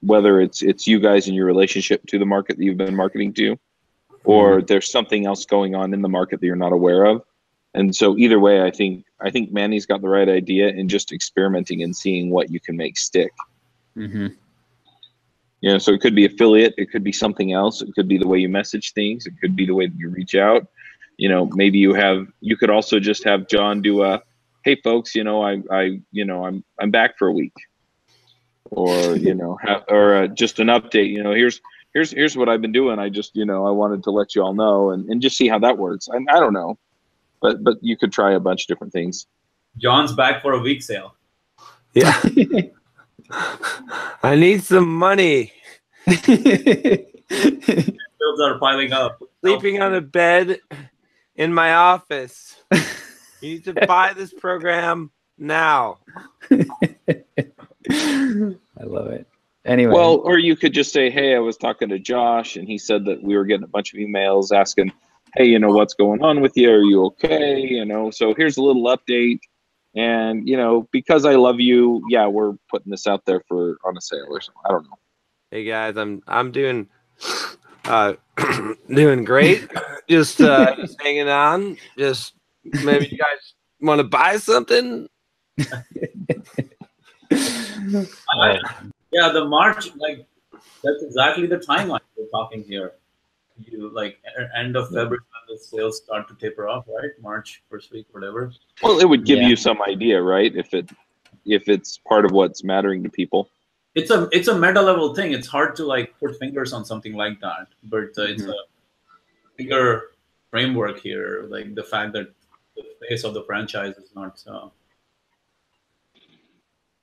whether it's you guys and your relationship to the market that you've been marketing to, or there's something else going on in the market that you're not aware of. And so either way, I think Manny's got the right idea in just experimenting and seeing what you can make stick. So it could be affiliate, it could be something else, it could be the way you message things, it could be the way that you reach out. Maybe you could also just have John do a, hey folks, I'm back for a week, or or just an update. Here's what I've been doing. I just I wanted to let you all know, and just see how that works. I don't know, but you could try a bunch of different things. John's back for a week sale. Yeah. I need some money. Bills are piling up. Sleeping on a bed in my office. You need to buy this program now. I love it. Anyway. Well, or you could just say, hey, I was talking to Josh, and he said that we were getting a bunch of emails asking, hey, what's going on with you? Are you okay? So here's a little update. And, because I love you, yeah, we're putting this out there on a sale or something. I don't know. Hey guys, I'm doing doing great. Just hanging on. Just maybe you guys want to buy something? Yeah, the March, that's exactly the timeline we're talking here. You end of February when the sales start to taper off, right? March, first week, whatever. Well, it would give you some idea, right? If it's part of what's mattering to people. It's a meta level thing. It's hard to put fingers on something like that, but it's a bigger framework here. The fact that the face of the franchise is not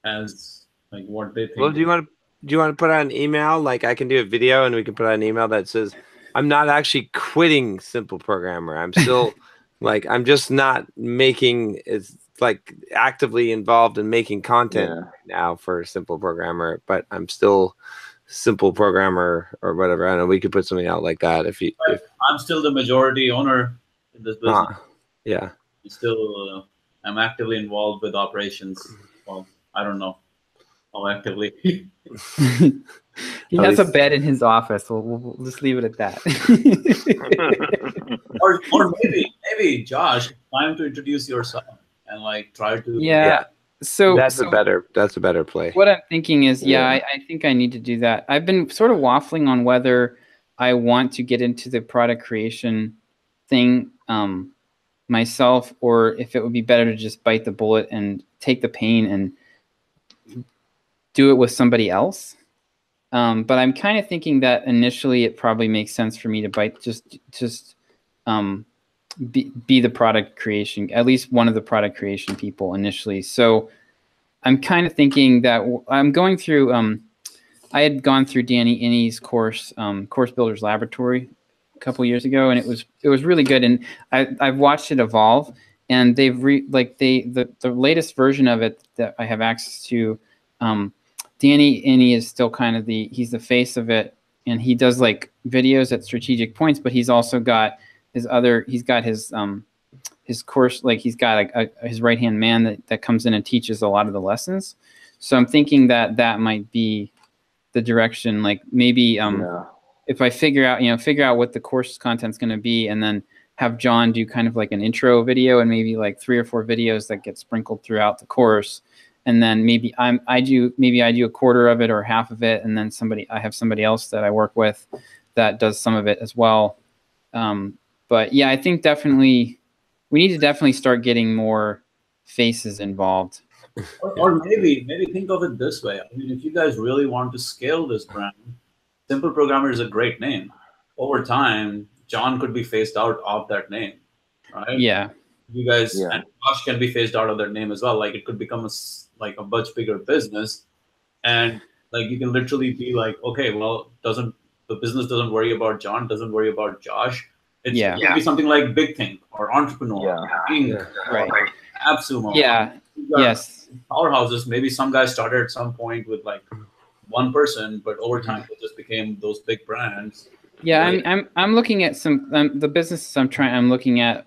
as like what they think. Well, do you want to put out an email? Like I can do a video and we can put out an email that says, I'm not actually quitting Simple Programmer. I'm still like, I'm just not making, it's like actively involved in making content right now for Simple Programmer, but I'm still Simple Programmer or whatever. I don't know. We could put something out like that if I'm still the majority owner in this business. Yeah. Still, I'm actively involved with operations. Well, I don't know how actively. He has a bed in his office. We'll just leave it at that. or maybe Josh, time to introduce yourself and like try to. Yeah. So that's a better play. What I'm thinking is, I think I need to do that. I've been sort of waffling on whether I want to get into the product creation thing myself, or if it would be better to just bite the bullet and take the pain and do it with somebody else. But I'm kind of thinking that initially it probably makes sense for me to be the product creation, at least one of the product creation people initially. So I'm kind of thinking that I'm going through, I had gone through Danny Inney's course, Course Builders Laboratory a couple years ago, and it was really good. And I've watched it evolve, and they've the latest version of it that I have access to, Danny Inney is still kind of he's the face of it, and he does like videos at strategic points, but he's also got his course, like he's got his right-hand man that comes in and teaches a lot of the lessons. So I'm thinking that might be the direction, like maybe if I figure out what the course content's going to be, and then have John do kind of like an intro video and maybe like 3 or 4 videos that get sprinkled throughout the course. And then maybe I do a quarter of it or half of it, and then I have somebody else that I work with that does some of it as well. But yeah, I think we need to start getting more faces involved. Or maybe think of it this way. I mean, if you guys really want to scale this brand, Simple Programmer is a great name. Over time, John could be phased out of that name, right? Yeah. You guys and Josh can be phased out of their name as well. Like it could become a much bigger business, and like you can literally be like, okay, well, the business doesn't worry about John, doesn't worry about Josh. It could be something like Big Think or Entrepreneur, right? AppSumo. Yeah. Yes. Powerhouses. Maybe some guys started at some point with like one person, but over time it just became those big brands. Yeah, I'm looking at some the businesses I'm looking at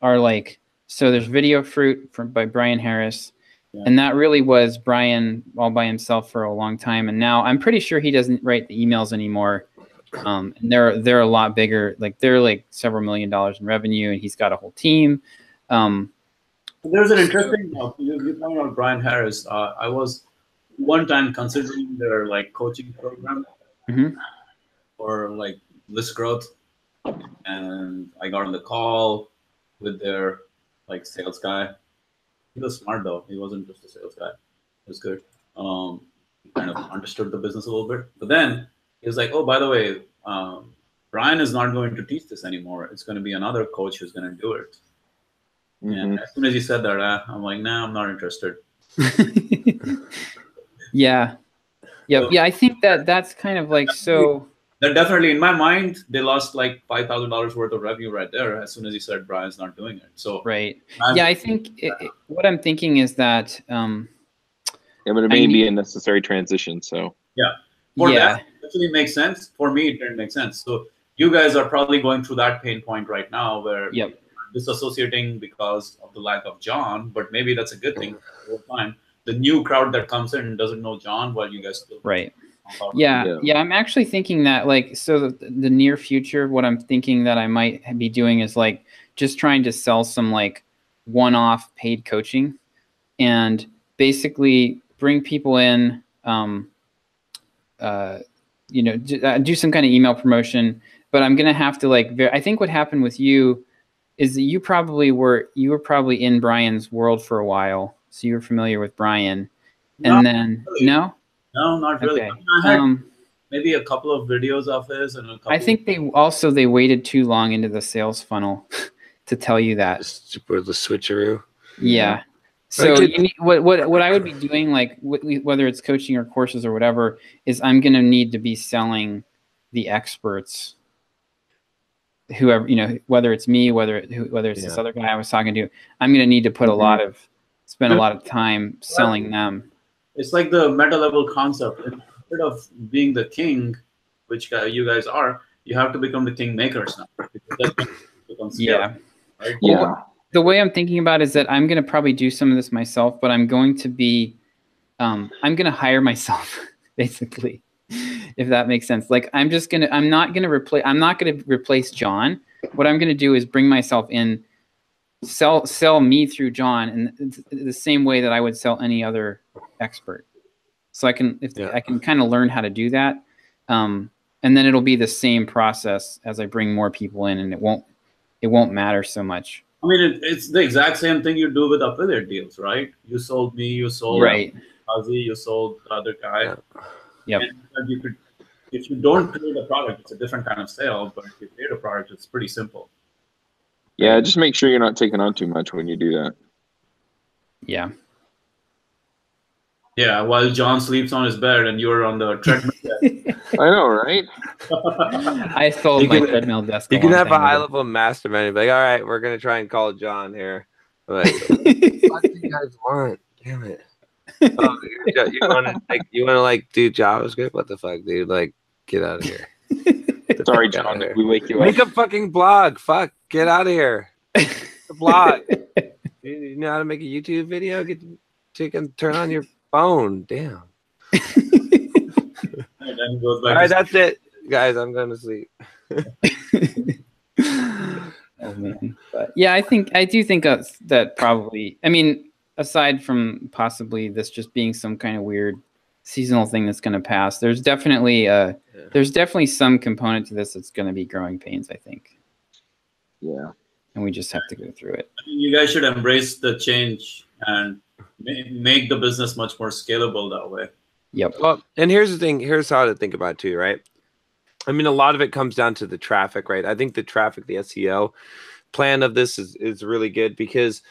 are like, so there's Video Fruit by Brian Harris, and that really was Brian all by himself for a long time, and now I'm pretty sure he doesn't write the emails anymore. And they're a lot bigger, like they're like several $1 million in revenue, and he's got a whole team. There's an interesting you talking about Brian Harris. I was one time considering their like coaching program for like list growth, and I got on the call with their like sales guy. He was smart though. He wasn't just a sales guy. It was good. He kind of understood the business a little bit. But then he was like, oh, by the way, Brian is not going to teach this anymore. It's going to be another coach who's going to do it. And as soon as he said that, I'm like, nah, I'm not interested. Yeah. I think that's kind of like, so. That definitely, in my mind, they lost like $5,000 worth of revenue right there as soon as he said Brian's not doing it. So right. I think what I'm thinking is that. But it may be a necessary transition. So that actually makes sense. For me, it didn't make sense. So you guys are probably going through that pain point right now where you're disassociating because of the lack of John, but maybe that's a good thing over time. The new crowd that comes in doesn't know John while you guys still Yeah, I'm actually thinking that like, so the near future, what I'm thinking that I might be doing is like just trying to sell some like one-off paid coaching and basically bring people in, do some kind of email promotion, but I'm going to have to like, I think what happened with you is that you were probably in Brian's world for a while. So you were familiar with Brian and then No, not really. Okay. I had maybe a couple of videos of his and a couple. I think they waited too long into the sales funnel to tell you that. Super the switcheroo. Yeah. So you need, what I would be doing, like whether it's coaching or courses or whatever, is I'm going to need to be selling the experts, whoever, whether it's me, whether it's this other guy I was talking to. I'm going to need to put spend a lot of time selling them. It's like the meta level concept. Instead of being the king, which you guys are, you have to become the king makers now. Yeah. Right? Yeah. The way I'm thinking about it is that I'm going to probably do some of this myself, but I'm going to be, I'm going to hire myself, basically, if that makes sense. Like I'm not going to replace John. What I'm going to do is bring myself in, sell me through John in the same way that I would sell any other expert. So I can kind of learn how to do that. And then it'll be the same process as I bring more people in, and it won't matter so much. I mean, it's the exact same thing you do with affiliate deals, right? You sold me, you sold Ozzy, you sold the other guy. Yep. And you could, if you don't create a product, it's a different kind of sale. But if you create a product, it's pretty simple. Yeah, just make sure you're not taking on too much when you do that. Yeah. Yeah, while John sleeps on his bed and you're on the treadmill. I know, right? I sold my treadmill desk. You can have a high-level mastermind. Like, all right, we're gonna try and call John here. Like, what do you guys want? Damn it! Oh, you want to do JavaScript? What the fuck, dude? Like, get out of here. Sorry, John. Did we wake you up? Make a fucking blog. Fuck, get out of here. A blog. You know how to make a YouTube video? Turn on your phone. Damn. All right, that's it, guys. I'm going to sleep. Oh man, but yeah, I do think that probably. I mean, aside from possibly this just being some kind of weird seasonal thing that's going to pass, there's definitely some component to this that's going to be growing pains, I think. Yeah, and we just have to go through it. You guys should embrace the change and make the business much more scalable that way. Yep. Well, and here's the thing. Here's how to think about it too, right? I mean, a lot of it comes down to the traffic, right? I think the traffic, the SEO plan of this is really good, because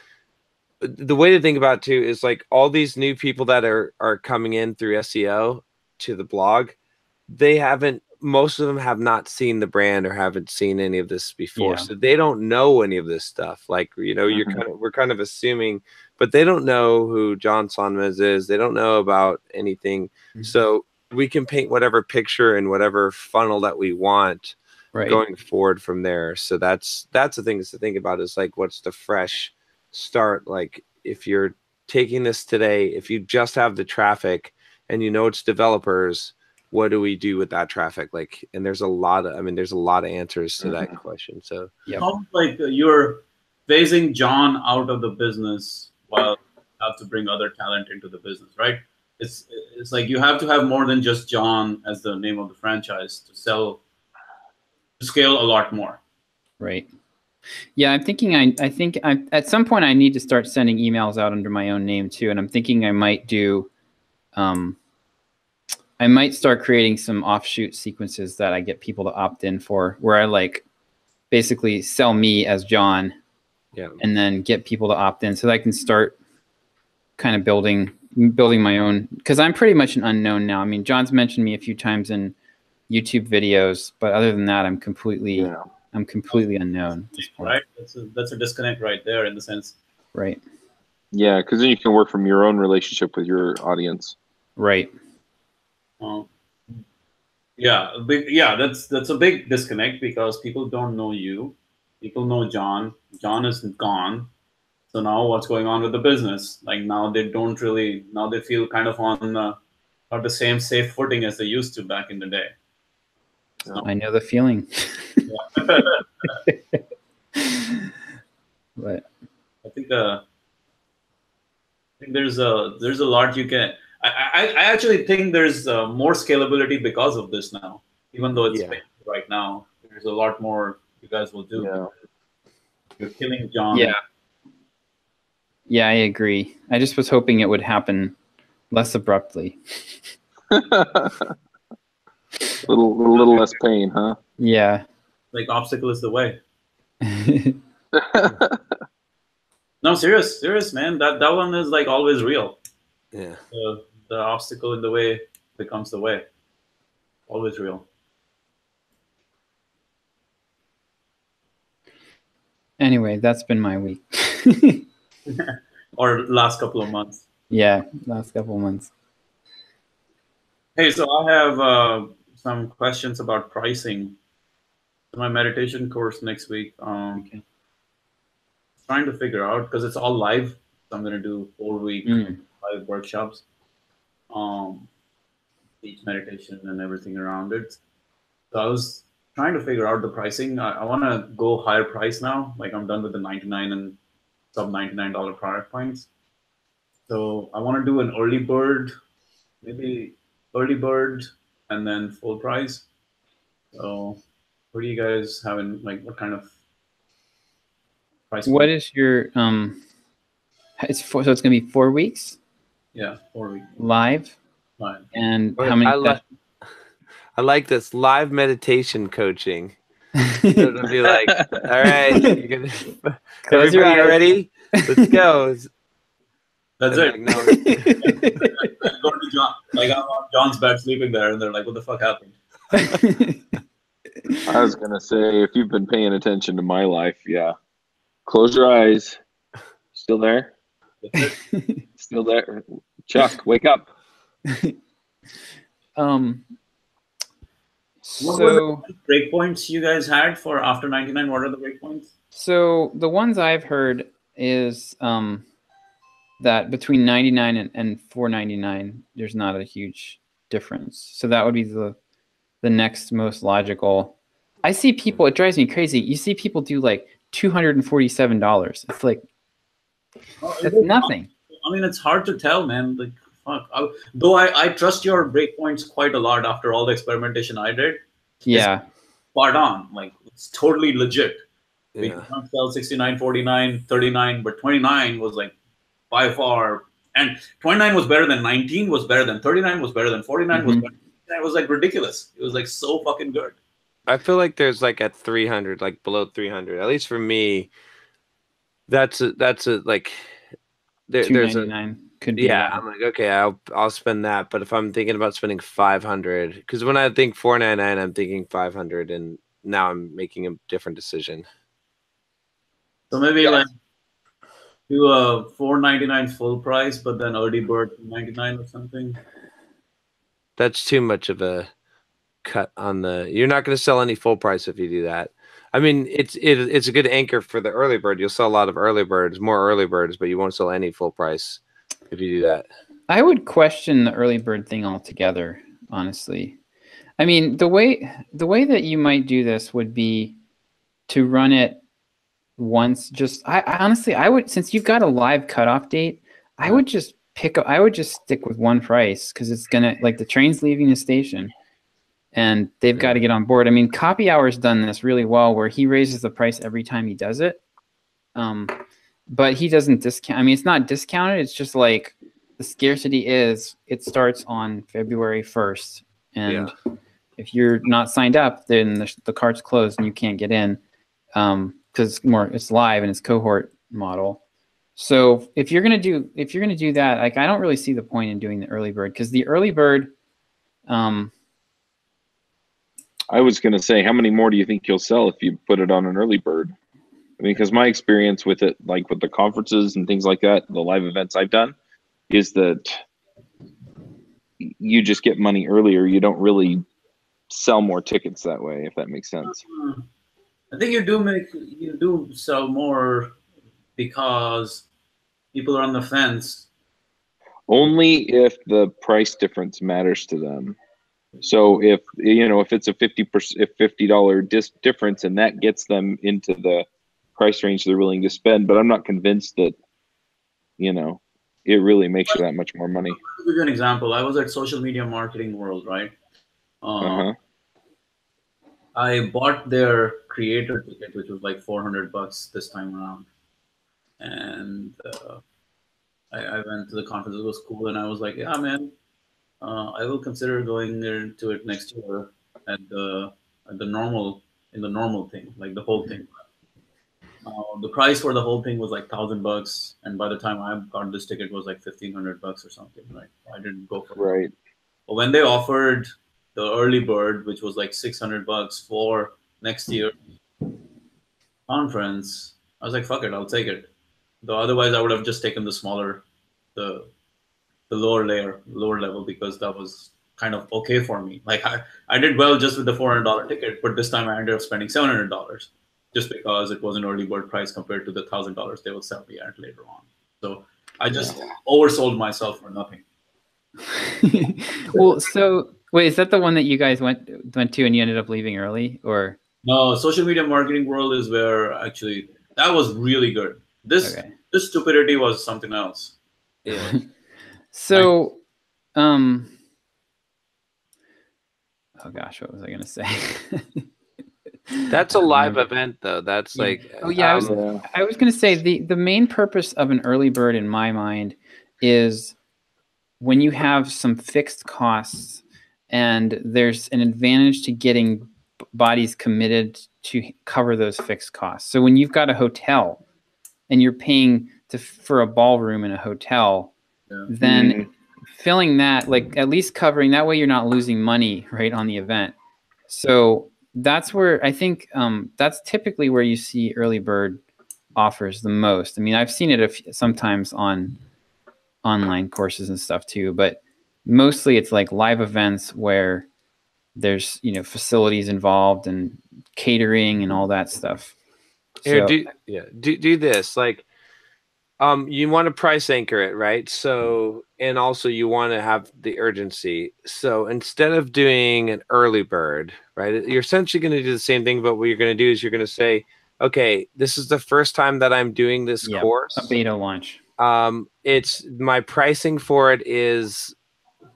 the way to think about it too is like all these new people that are coming in through SEO to the blog, most of them have not seen the brand or haven't seen any of this before. So they don't know any of this stuff. Like, we're kind of assuming, but they don't know who John Sonmez is. They don't know about anything. So we can paint whatever picture and whatever funnel that we want going forward from there. So that's the thing to think about, is like, what's the fresh start? Like, if you're taking this today, if you just have the traffic and it's developers, what do we do with that traffic? Like, and there's a lot of answers to that question. So sounds like you're phasing John out of the business while you have to bring other talent into the business, right? It's like you have to have more than just John as the name of the franchise to scale a lot more. Right. Yeah, I'm thinking. I think at some point I need to start sending emails out under my own name too, and I'm thinking I might do. I might start creating some offshoot sequences that I get people to opt in for, where I basically sell me as John, and then get people to opt in, so that I can start kind of building my own. Because I'm pretty much an unknown now. I mean, John's mentioned me a few times in YouTube videos, but other than that, I'm completely unknown at this point. Right, that's a disconnect right there in the sense. Right. Yeah, because then you can work from your own relationship with your audience. Right. That's a big disconnect, because people don't know you. People know John. John is gone. So now what's going on with the business? Like, now they feel kind of on not the same safe footing as they used to back in the day. So, I know the feeling. But I think there's a lot you can. I actually think there's more scalability because of this now. Even though it's painful right now, there's a lot more you guys will do. Yeah. You're killing John. Yeah, I agree. I just was hoping it would happen less abruptly. little less pain, huh? Yeah. Like, obstacle is the way. No, serious, man. That one is like always real. Yeah. The obstacle in the way becomes the way. Always real. Anyway, that's been my week. Or last couple of months. Yeah, last couple of months. Hey, so I have some questions about pricing. My meditation course next week. Okay. Trying to figure out, because it's all live. So I'm going to do 4-week live workshops. Each meditation and everything around it. So I was trying to figure out the pricing. I want to go higher price now. Like I'm done with the 99 and sub $99 product points. So I want to do an early bird, maybe early bird and then full price. So what do you guys have in, like, what kind of price? What is your so it's gonna be 4 weeks? Yeah, 4 weeks. Live? Live. And how many sessions? I like this live meditation coaching. It'll be like, all right, everybody ready? Let's go. That's it. No. I'm going to John. Like I'm on John's bed sleeping there, and they're like, "What the fuck happened?" I was gonna say, if you've been paying attention to my life, yeah. Close your eyes. Still there? Still there? Chuck, wake up. What were the breakpoints you guys had for after 99? What are the breakpoints? So the ones I've heard is that between 99 and 499, there's not a huge difference. So that would be the next most logical. I see people, it drives me crazy. You see people do like $247. It's like, that's nothing. I mean, it's hard to tell, man. Like, fuck. Though I trust your breakpoints quite a lot after all the experimentation I did. Yeah. It's spot on. Like, it's totally legit. We Yeah. can't sell 69, 49, 39, but 29 was like by far. And 29 was better than 19, was better than 39, was better than 49, was better. It was like ridiculous. It was like so fucking good. I feel like there's like at 300, like below 300, at least for me. That's a like there's a could be. Yeah, I'm like, okay, I'll spend that. But if I'm thinking about spending 500, because when I think 499, I'm thinking 500, and now I'm making a different decision. So maybe like do a $499 full price, but then early bird $299 or something. That's too much of a cut on the. You're not going to sell any full price if you do that. I mean, it's a good anchor for the early bird. You'll sell a lot of early birds, more early birds, but you won't sell any full price if you do that. I would question the early bird thing altogether, honestly. I mean, the way that you might do this would be to run it once. Just I honestly, I would, since you've got a live cutoff date, I would just stick with one price, because it's gonna, like, the train's leaving the station and they've got to get on board. I mean, Copy Hour's done this really well, where he raises the price every time he does it. But he doesn't discount. I mean, it's not discounted. It's just like the scarcity is, it starts on February 1st. And if you're not signed up, then the cart's closed and you can't get in, because it's live and it's cohort model. So if you're gonna do that, like, I don't really see the point in doing the early bird, because the early bird. I was going to say, how many more do you think you'll sell if you put it on an early bird? I mean, because my experience with it, like with the conferences and things like that, the live events I've done, is that you just get money earlier. You don't really sell more tickets that way, if that makes sense. I think you do sell more because people are on the fence. Only if the price difference matters to them. So if it's a $50 difference, and that gets them into the price range they're willing to spend, but I'm not convinced that it really makes you that much more money. I'll give you an example. I was at Social Media Marketing World, right? I bought their creator ticket, which was like $400 this time around, and I went to the conference. It was cool, and I was like, yeah, man. I will consider going to it next year at the normal thing, like the whole thing. The price for the whole thing was like $1,000, and by the time I got this ticket, it was like $1,500 or something. Right? I didn't go for it. Right. But when they offered the early bird, which was like $600 for next year conference, I was like, "Fuck it, I'll take it." Though otherwise, I would have just taken the smaller, the lower level, because that was kind of okay for me. Like I did well just with the $400 ticket, but this time I ended up spending $700 just because it was an early bird price compared to the $1,000 they will sell me at later on. So I just oversold myself for nothing. Well, so wait, is that the one that you guys went to and you ended up leaving early, or? No, social media marketing world is where actually that was really good. This stupidity was something else. Yeah. So, oh gosh, what was I gonna say? That's a live event, though. That's like. Oh yeah, I was gonna say the main purpose of an early bird in my mind is when you have some fixed costs and there's an advantage to getting bodies committed to cover those fixed costs. So when you've got a hotel and you're paying for a ballroom in a hotel, then filling that, like at least covering that way, you're not losing money right on the event. So that's where I think that's typically where you see early bird offers the most. I mean, I've seen it sometimes on online courses and stuff too, but mostly it's like live events where there's, you know, facilities involved and catering and all that stuff. Here, do this. Like, you want to price anchor it, right? So, and also you want to have the urgency. So instead of doing an early bird, right, you're essentially going to do the same thing, but what you're going to do is you're going to say, okay, this is the first time that I'm doing this course. A beta launch. It's my pricing for it is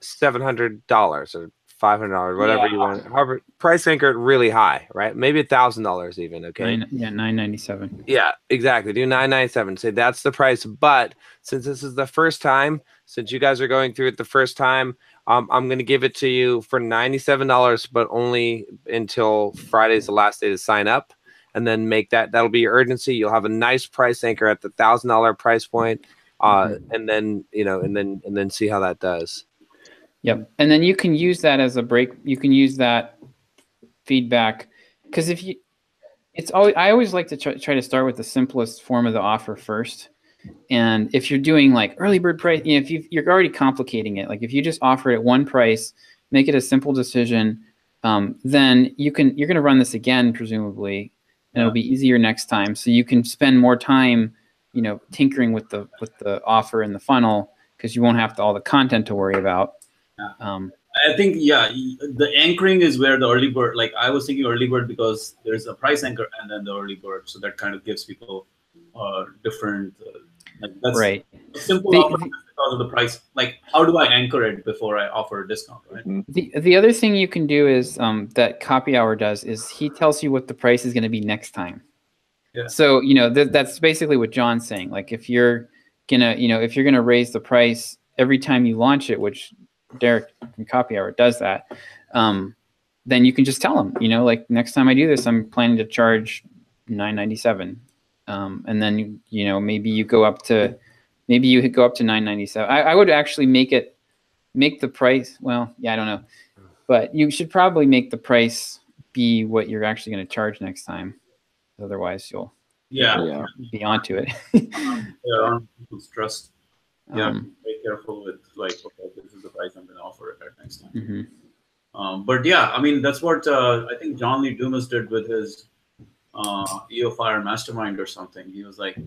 $700 or $500, whatever you want. However, price anchor it really high, right? Maybe $1,000 even. Okay. $997. Yeah, exactly. Do $997. Say that's the price. But since this is the first time, since you guys are going through it the first time, I'm going to give it to you for $97, but only until Friday's the last day to sign up. And then that'll be your urgency. You'll have a nice price anchor at the $1,000 price point. And then, you know, and then see how that does. Yep. And then you can use that as a break. You can use that feedback, because I always like to try to start with the simplest form of the offer first. And if you're doing like early bird price, you know, if you're already complicating it, like if you just offer it at one price, make it a simple decision, then you're going to run this again, presumably, and it'll be easier next time. So you can spend more time, you know, tinkering with the offer and the funnel, because you won't have all the content to worry about. I think, the anchoring is where the early bird, like I was thinking early bird because there's a price anchor and then the early bird. So that kind of gives people different, like that's right. Simple offer because of the price. Like, how do I anchor it before I offer a discount, right? The other thing you can do is that Copy Hour does is he tells you what the price is going to be next time. Yeah. So, you know, that's basically what John's saying. Like if you're gonna raise the price every time you launch it, which Derek from Copy Hour does that, then you can just tell them, you know, like next time I do this, I'm planning to charge $997, and then you know maybe you go up to $997. I would actually make the price. Well, yeah, I don't know, but you should probably make the price be what you're actually going to charge next time. Otherwise, you'll be onto it. People's trust. Yeah, be careful with like, okay, this is the price I'm going to offer it at next time. Mm-hmm. But yeah, I mean that's what I think John Lee Dumas did with his EO Fire Mastermind or something. He was like,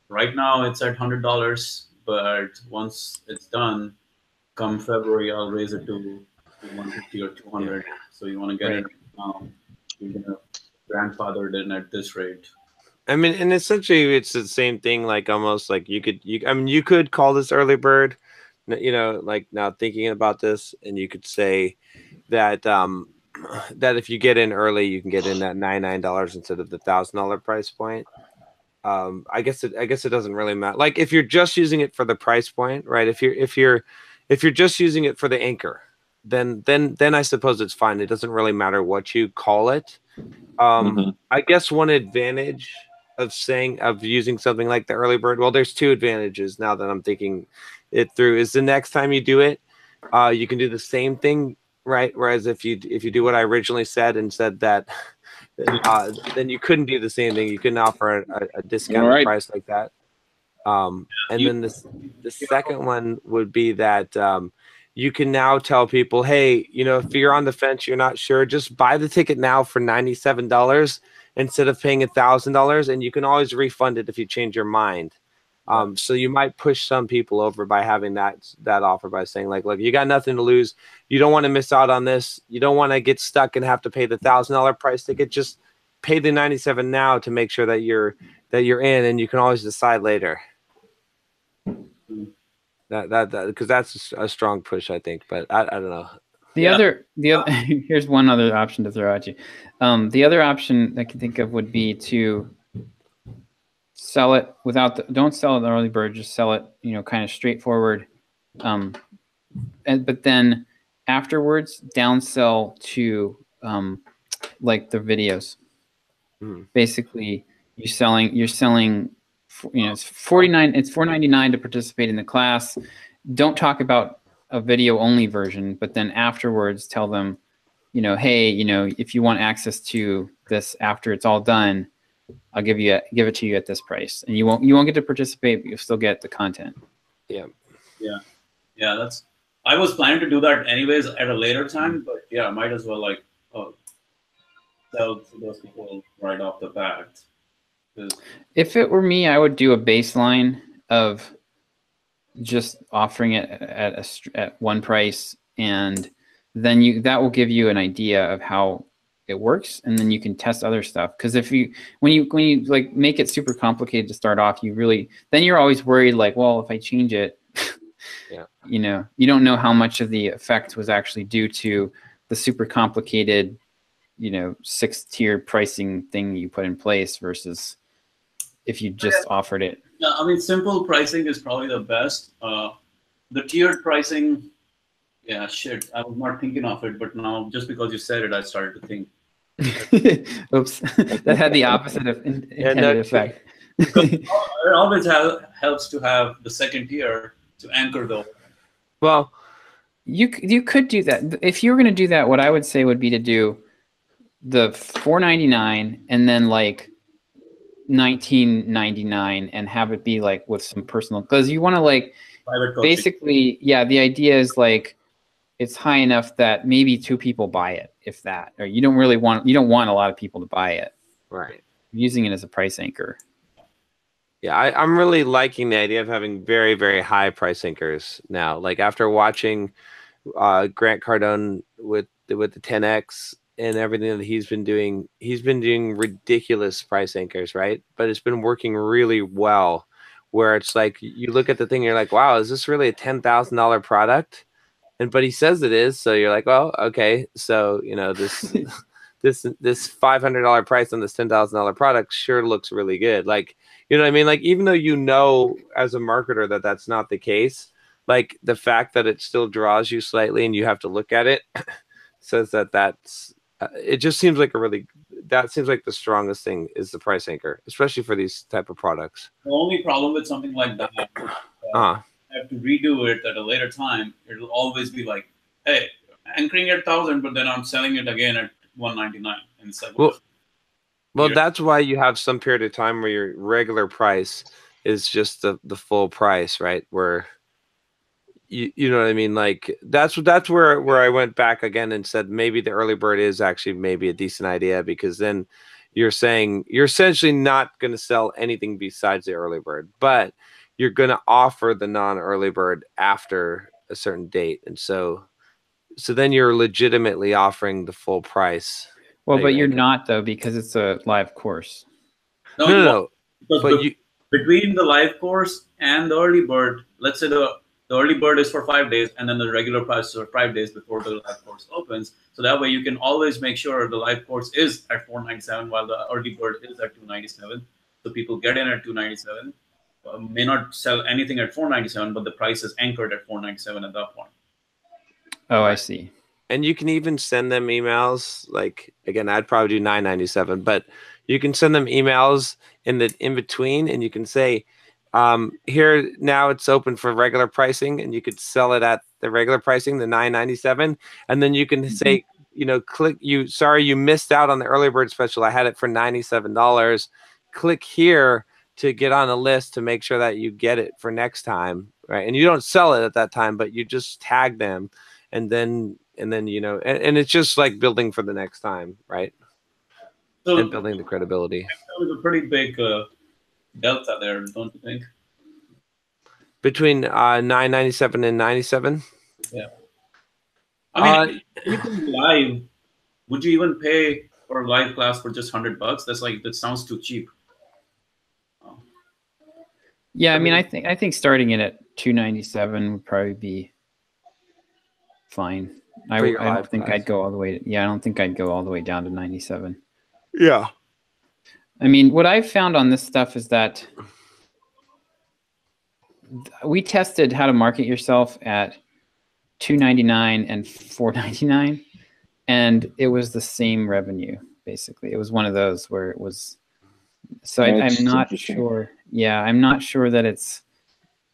right now it's at $100, but once it's done, come February I'll raise it to 150 or 200. So you want to get it now? You're gonna grandfather it in at this rate. I mean, and essentially it's the same thing, like almost like you could call this early bird, you know, like now thinking about this, and you could say that that if you get in early, you can get in at $99 instead of the $1,000 price point. I guess it doesn't really matter. Like if you're just using it for the price point, right? If you're just using it for the anchor, then I suppose it's fine. It doesn't really matter what you call it. I guess one advantage of using something like the early bird? Well, there's two advantages now that I'm thinking it through. Is the next time you do it, you can do the same thing, right? Whereas if you do what I originally said and said that, then you couldn't do the same thing. You couldn't offer a discounted price like that. And then the second one would be that you can now tell people, hey, if you're on the fence, you're not sure, just buy the ticket now for $97 instead of paying $1,000, and you can always refund it if you change your mind. So you might push some people over by having that offer, by saying like, look, you got nothing to lose. You don't want to miss out on this. You don't want to get stuck and have to pay the $1,000 price ticket. Just pay the $97 now to make sure that you're in, and you can always decide later. Because that's a strong push, I think. But I don't know. The other here's one other option to throw at you. The other option I can think of would be to sell it don't sell it the early bird, just sell it, kind of straightforward. But then afterwards downsell to like the videos. Basically you're selling it's $4.99 to participate in the class. Don't talk about a video only version, but then afterwards tell them, hey, if you want access to this after it's all done, I'll give it to you at this price, and you won't get to participate, but you'll still get the content. Yeah. I was planning to do that anyways at a later time, but yeah, I might as well sell to those people right off the bat. If it were me, I would do a baseline of just offering it at one price, and then that will give you an idea of how it works, and then you can test other stuff. Because when you like make it super complicated to start off, then you're always worried like, well, if I change it, you don't know how much of the effect was actually due to the super complicated 6-tier pricing thing you put in place versus if you just offered it. Yeah, I mean, simple pricing is probably the best. The tiered pricing, I was not thinking of it, but now just because you said it, I started to think. Oops, that had the opposite of intended effect. It always helps to have the second tier to anchor though. Well, you could do that. If you were going to do that, what I would say would be to do the $4.99 and then like $19.99 and have it be like with some personal, because you want to like basically, the idea is like it's high enough that maybe 2 people buy it, if that, or you don't want a lot of people to buy it. Right. Using it as a price anchor. Yeah, I'm really liking the idea of having very, very high price anchors now. Like after watching Grant Cardone with the 10X and everything that he's been doing ridiculous price anchors, right? But it's been working really well, where it's like you look at the thing and you're like, wow, is this really a $10,000 product? But he says it is, so you're like, well, okay, so this $500 price on this $10,000 product sure looks really good. Like, you know what I mean? Like, even though as a marketer that that's not the case, like the fact that it still draws you slightly and you have to look at it says that's it just seems like that seems like the strongest thing is the price anchor, especially for these type of products. The only problem with something like that, I have to redo it at a later time. It'll always be like, hey, anchoring at 1,000, but then I'm selling it again at $199. And it's like, well, that's why you have some period of time where your regular price is just the full price, right? Where you know what I mean? Like that's where I went back again and said maybe the early bird is actually maybe a decent idea, because then you're saying you're essentially not going to sell anything besides the early bird, but you're going to offer the non-early bird after a certain date, and so then you're legitimately offering the full price. Well, but you're not though, because it's a live course. No. But between the live course and the early bird, let's say the early bird is for 5 days, and then the regular price is for 5 days before the live course opens. So that way you can always make sure the live course is at $497 while the early bird is at $297. So people get in at $297, may not sell anything at $497, but the price is anchored at $497 at that point. Oh, I see. And you can even send them emails. Like, again, I'd probably do $997, but You can send them emails in between, and you can say, here now it's open for regular pricing, and you could sell it at the regular pricing, the $9.97, and then you can say, sorry, you missed out on the early bird special. I had it for $97. Click here to get on a list to make sure that you get it for next time, right? And you don't sell it at that time, but you just tag them, and then and it's just like building for the next time, right? So and building the credibility. That was a pretty big delta there, don't you think? Between $9.97 and $97. Yeah. I mean, you can live. Would you even pay for a live class for just $100? That sounds too cheap. Yeah, I mean, I think starting it at $297 would probably be fine. I don't think I'd go all the way. I don't think I'd go all the way down to 97. Yeah. I mean, what I've found on this stuff is that we tested how to market yourself at $299 and $499, and it was the same revenue basically. It was one of those where it was. So I'm not sure. Yeah, I'm not sure that it's.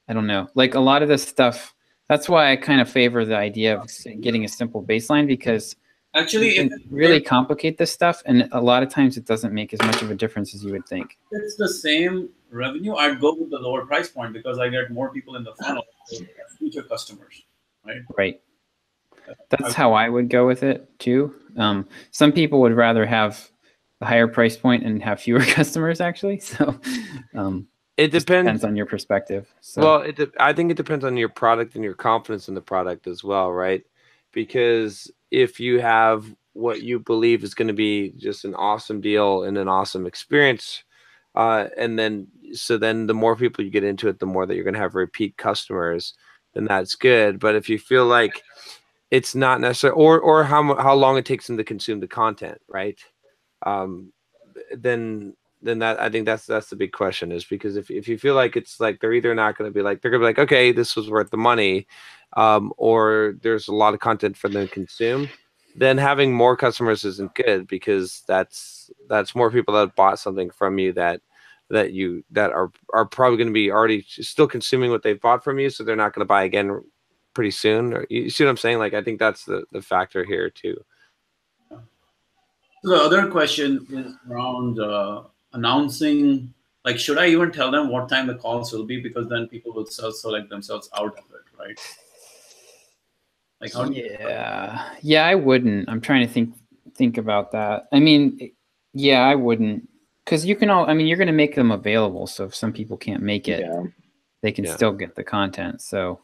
I don't know. Like a lot of this stuff. That's why I kind of favor the idea of getting a simple baseline, because actually you can really complicate this stuff, and a lot of times it doesn't make as much of a difference as you would think. It's the same revenue. I'd go with the lower price point because I get more people in the funnel, future customers, right? Right. That's how I would go with it too. Some people would rather have a higher price point and have fewer customers, actually. So it depends on your perspective. So. Well, I think it depends on your product and your confidence in the product as well, right? Because if you have what you believe is going to be just an awesome deal and an awesome experience, and then the more people you get into it, the more that you're going to have repeat customers, then that's good. But if you feel like it's not necessary, or how long it takes them to consume the content, right? Then that, I think that's the big question, is because if you feel like it's like they're either not going to be like, they're going to be like, okay, this was worth the money, or there's a lot of content for them to consume, then having more customers isn't good, because that's more people that bought something from you that are probably going to be already still consuming what they've bought from you, so they're not going to buy again pretty soon. Or, you see what I'm saying? Like, I think that's the factor here too. The other question is around announcing, like, should I even tell them what time the calls will be? Because then people will select themselves out of it, right? Like, how do you yeah, I wouldn't. I'm trying to think about that. I mean, yeah, I wouldn't, because you're going to make them available. So if some people can't make it, they can still get the content. So,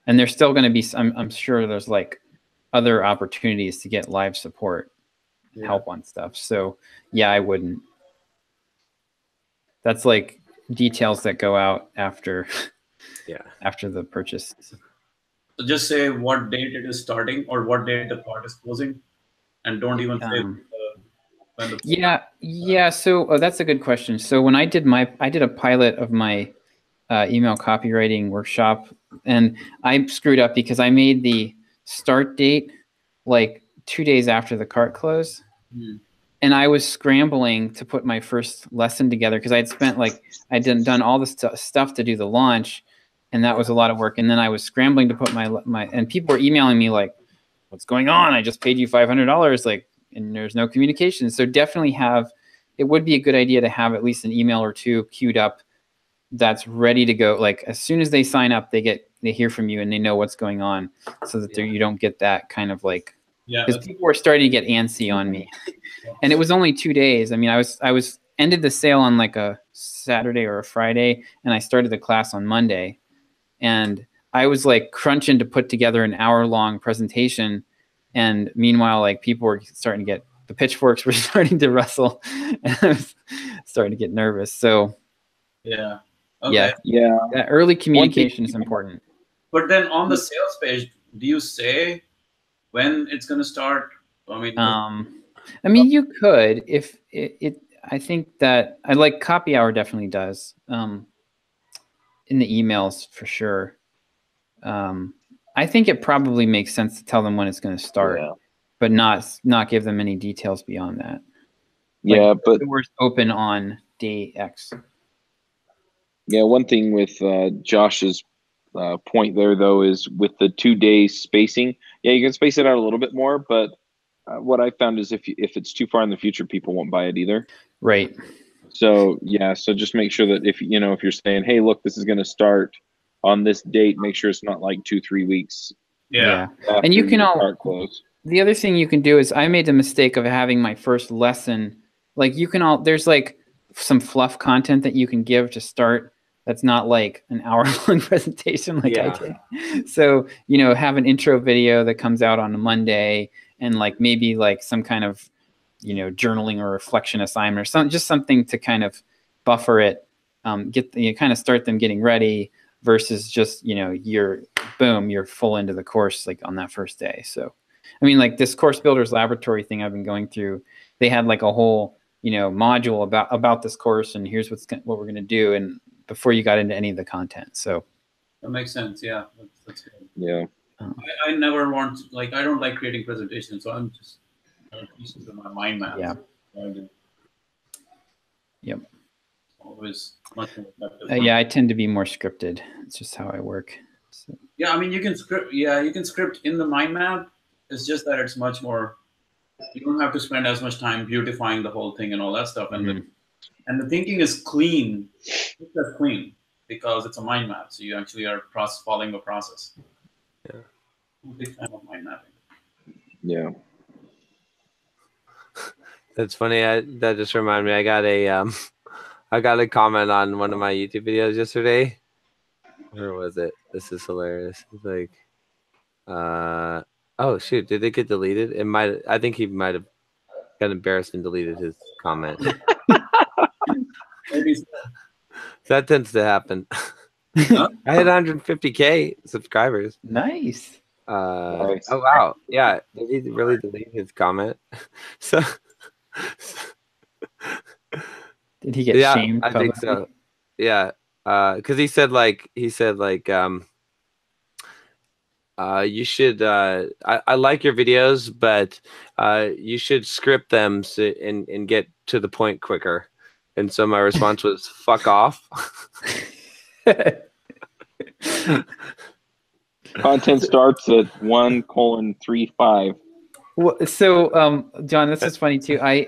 and there's still going to be, I'm sure there's like other opportunities to get live support, help on stuff. So yeah, I wouldn't. That's like details that go out after the purchase. So just say what date it is starting or what date the cart is closing, and don't even say when the So that's a good question. So when I did a pilot of my email copywriting workshop, and I screwed up because I made the start date like 2 days after the cart close. And I was scrambling to put my first lesson together because I'd spent I'd done all this stuff to do the launch, and that was a lot of work. And then I was scrambling to put my and people were emailing me like, "What's going on? I just paid you $500." And there's no communication. So definitely it would be a good idea to have at least an email or two queued up that's ready to go. Like as soon as they sign up, they hear from you and they know what's going on, so that you don't get that kind of like. Because people were starting to get antsy on me, and it was only 2 days. I mean, I was ended the sale on like a Saturday or a Friday, and I started the class on Monday, and I was like crunching to put together an hour-long presentation, and meanwhile, like people were starting to get the pitchforks were starting to rustle, and I was starting to get nervous. So, yeah, that early communication is important. But then on the sales page, do you say when it's going to start? I mean, you could, if it I think that Copy Hour definitely does, in the emails for sure. I think it probably makes sense to tell them when it's going to start, but not give them any details beyond that. Yeah, like, but doors open on day X. yeah, one thing with Josh's point there, though, is with the 2 days spacing. Yeah, you can space it out a little bit more, but what I found is if it's too far in the future, people won't buy it either. Right. So yeah, so just make sure that if you're saying, hey, look, this is going to start on this date, make sure it's not like 2-3 weeks. Yeah. And you can all. Close. The other thing you can do is I made the mistake of having my first lesson. Like you can all, there's like some fluff content that you can give to start. That's not like an hour-long presentation like I did. So, have an intro video that comes out on a Monday and like maybe like some kind of, journaling or reflection assignment or just something to kind of buffer it, kind of start them getting ready versus just, you're full into the course like on that first day. So, I mean, like this Course Builders Laboratory thing I've been going through, they had like a whole, module about this course and here's what we're going to do. And before you got into any of the content. So that makes sense. Yeah. That's good. Yeah. I never want, I don't like creating presentations. So I'm just pieces of my mind map. Yeah. Yep. Always much more effective. Yeah, I tend to be more scripted. It's just how I work. So. Yeah, I mean, you can script. Yeah, you can script in the mind map. It's just that it's much more. You don't have to spend as much time beautifying the whole thing and all that stuff. And the thinking is clean. It's just clean because it's a mind map. So you actually are following the process. Yeah. I'm a big fan of mind mapping. Yeah. That's funny. That just reminded me. I got a comment on one of my YouTube videos yesterday. Where was it? This is hilarious. It's like, oh shoot, did it get deleted? It might. I think he might have got embarrassed and deleted his comment. That tends to happen. I had 150K subscribers. Nice. Nice. Oh wow, yeah. Did he really delete his comment? So. Did he get shamed? I think so. Yeah, because he said you should. I like your videos, but you should script them and get to the point quicker. And so my response was, "Fuck off." Content starts at 1:35. Well, so, John, this is funny too. I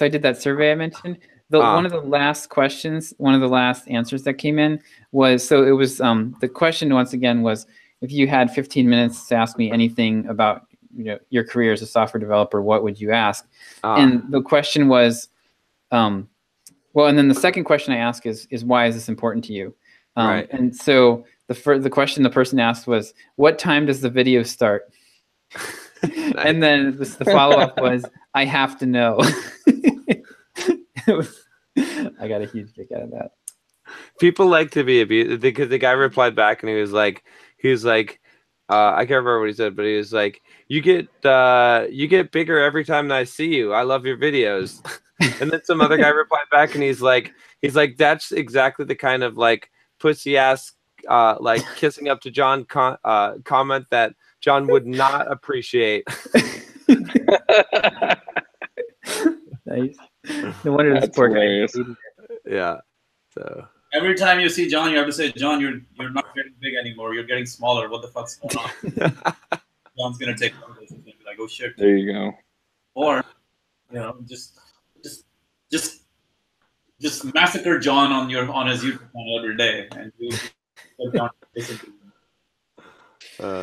did that survey I mentioned. One of the last questions, one of the last answers that came in was, the question once again was, if you had 15 minutes to ask me anything about, your career as a software developer, what would you ask? And the question was, and then the second question I asked is why is this important to you? Right. And so the question the person asked was, what time does the video start? Nice. And then the follow-up was, I have to know. I got a huge kick out of that. People like to be abused because the guy replied back and he was like, I can't remember what he said, but he was like, you get bigger every time that I see you. I love your videos. And then some other guy replied back and he's like, that's exactly the kind of like pussy ass like kissing up to John comment that John would not appreciate. Nice. No wonder this poor guy. Yeah. So every time you see John, you have to say, John, you're not getting big anymore. You're getting smaller. What the fuck's going on? John's gonna take one of this and be like, oh shit. There you go. Or, just massacre John on his YouTube channel every day, and you John listen to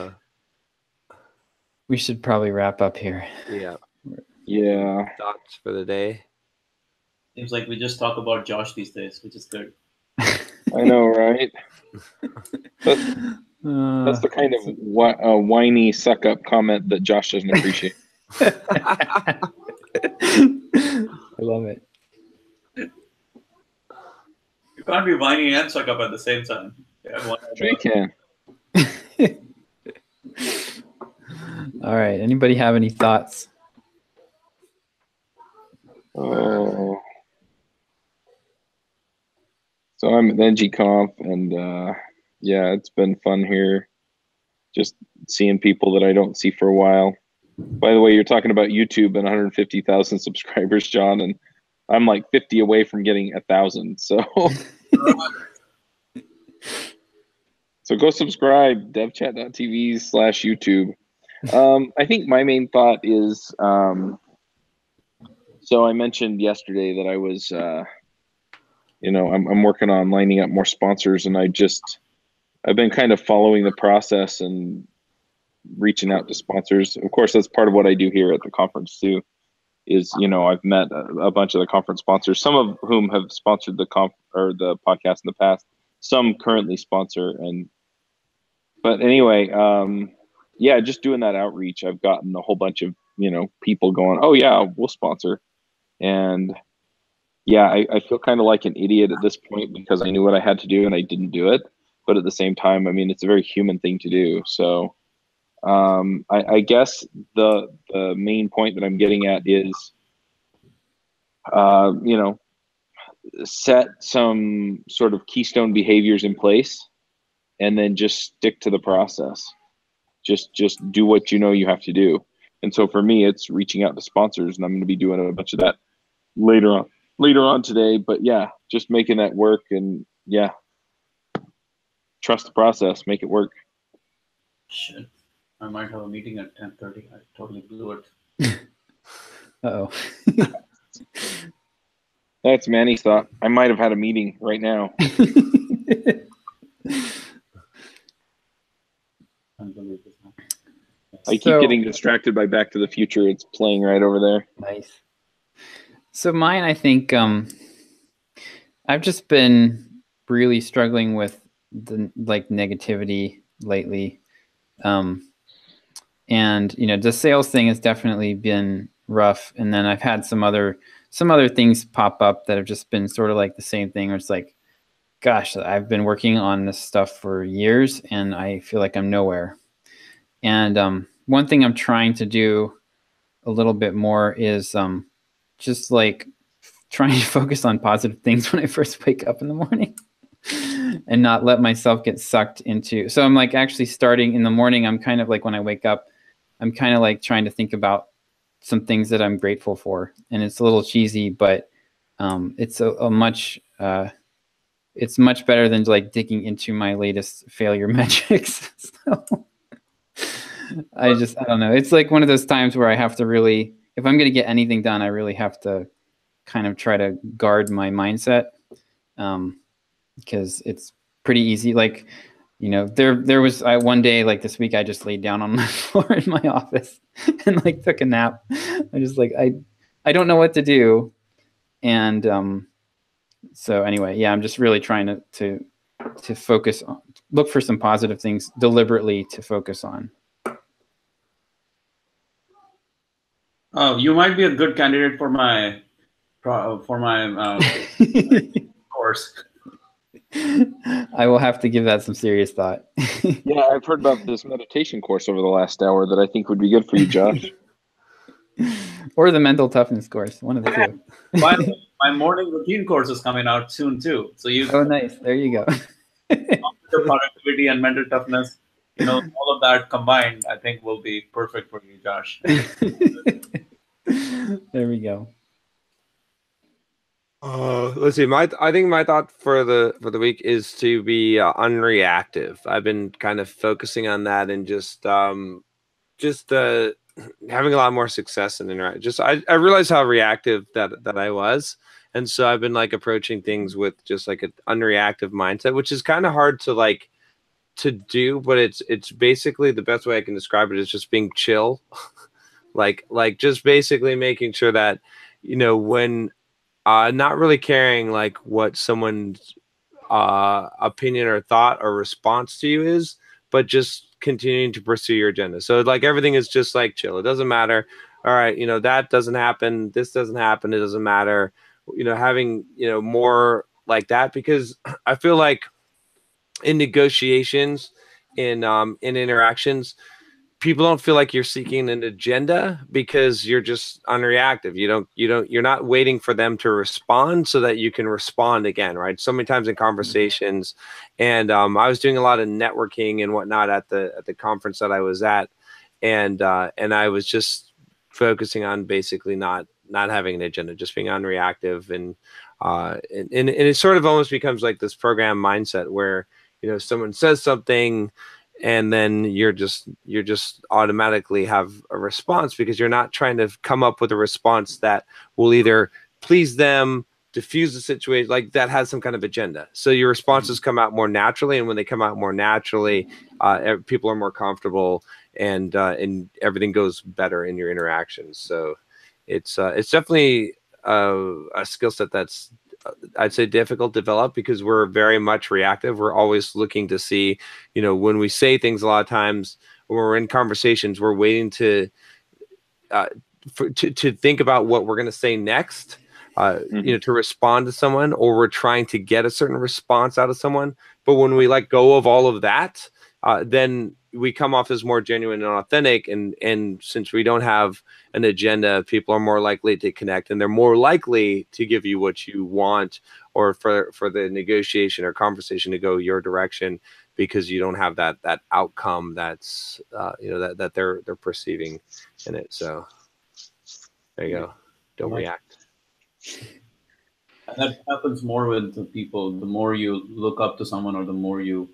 him. We should probably wrap up here. Yeah. Yeah. Thoughts for the day. Seems like we just talk about Josh these days, which is good. I know, right? That's the kind of whiny suck-up comment that Josh doesn't appreciate. I love it. You can't be whiny and suck up at the same time. Sure you can. All right. Anybody have any thoughts? So I'm at NGConf, and yeah, it's been fun here. Just seeing people that I don't see for a while. By the way, you're talking about YouTube and 150,000 subscribers, John, and I'm like 50 away from getting 1,000. So, so go subscribe, devchat.tv/YouTube. I think my main thought is, so I mentioned yesterday that I was, I'm working on lining up more sponsors, and I've been kind of following the process and reaching out to sponsors. Of course, that's part of what I do here at the conference too, is, I've met a bunch of the conference sponsors, some of whom have sponsored the podcast in the past, some currently sponsor. But anyway, just doing that outreach, I've gotten a whole bunch of, people going, oh yeah, we'll sponsor. And yeah, I feel kind of like an idiot at this point because I knew what I had to do and I didn't do it. But at the same time, I mean, it's a very human thing to do. So I guess the main point that I'm getting at is, set some sort of keystone behaviors in place and then just stick to the process. Just do what you have to do. And so for me, it's reaching out to sponsors, and I'm going to be doing a bunch of that later on today. But yeah, just making that work, and yeah, trust the process, make it work. Shit. I might have a meeting at 10:30. I totally blew it. Uh-oh. That's Manny's thought. I might have had a meeting right now. I keep getting distracted by Back to the Future. It's playing right over there. Nice. So mine, I think, I've just been really struggling with the negativity lately. And the sales thing has definitely been rough. And then I've had some other things pop up that have just been sort of like the same thing, where it's like, gosh, I've been working on this stuff for years and I feel like I'm nowhere. And one thing I'm trying to do a little bit more is just like trying to focus on positive things when I first wake up in the morning and not let myself get sucked into. So I'm like actually starting in the morning. I'm kind of like, when I wake up, I'm kind of like trying to think about some things that I'm grateful for. And it's a little cheesy, but it's it's much better than like digging into my latest failure metrics. So I don't know. It's like one of those times where I have to really, if I'm going to get anything done, I really have to kind of try to guard my mindset, because it's pretty easy. Like, there was one day like this week, I just laid down on the floor in my office and like took a nap. I just like, I don't know what to do. And so anyway, yeah, I'm just really trying to focus on, look for some positive things deliberately to focus on. You might be a good candidate for my course. I will have to give that some serious thought. Yeah, I've heard about this meditation course over the last hour that I think would be good for you, Josh. Or the Mental Toughness course, one of the two. My morning routine course is coming out soon too. So Oh, nice. There you go. Productivity and mental toughness, all of that combined, I think will be perfect for you, Josh. There we go. Let's see. I think my thought for the week is to be unreactive. I've been kind of focusing on that and just having a lot more success in interact. I realized how reactive that I was, and so I've been like approaching things with just like an unreactive mindset, which is kind of hard to do, but it's basically the best way I can describe it is just being chill, like just basically making sure that when not really caring like what someone's opinion or thought or response to you is, but just continuing to pursue your agenda. So like everything is just like chill. It doesn't matter. All right, that doesn't happen. This doesn't happen. It doesn't matter. Having more like that, because I feel like in negotiations, in interactions, people don't feel like you're seeking an agenda because you're just unreactive. You're not waiting for them to respond so that you can respond again, right? So many times in conversations, and I was doing a lot of networking and whatnot at the conference that I was at, and I was just focusing on basically not having an agenda, just being unreactive, and it sort of almost becomes like this program mindset where, you know, someone says something and then you're just automatically have a response, because you're not trying to come up with a response that will either please them, diffuse the situation, like that has some kind of agenda. So your responses come out more naturally, and when they come out more naturally, people are more comfortable, and everything goes better in your interactions. So it's definitely a skill set that's, I'd say, difficult to develop, because we're very much reactive. We're always looking to see, you know, when we say things, a lot of times when we're in conversations, we're waiting to think about what we're going to say next, you know, to respond to someone, or we're trying to get a certain response out of someone. But when we let go of all of that, then we come off as more genuine and authentic. And since we don't have an agenda, people are more likely to connect, and they're more likely to give you what you want, or for the negotiation or conversation to go your direction, because you don't have that outcome that's you know, that they're perceiving in it. So there you go. Don't react. And that happens more with the people. The more you look up to someone, or the more you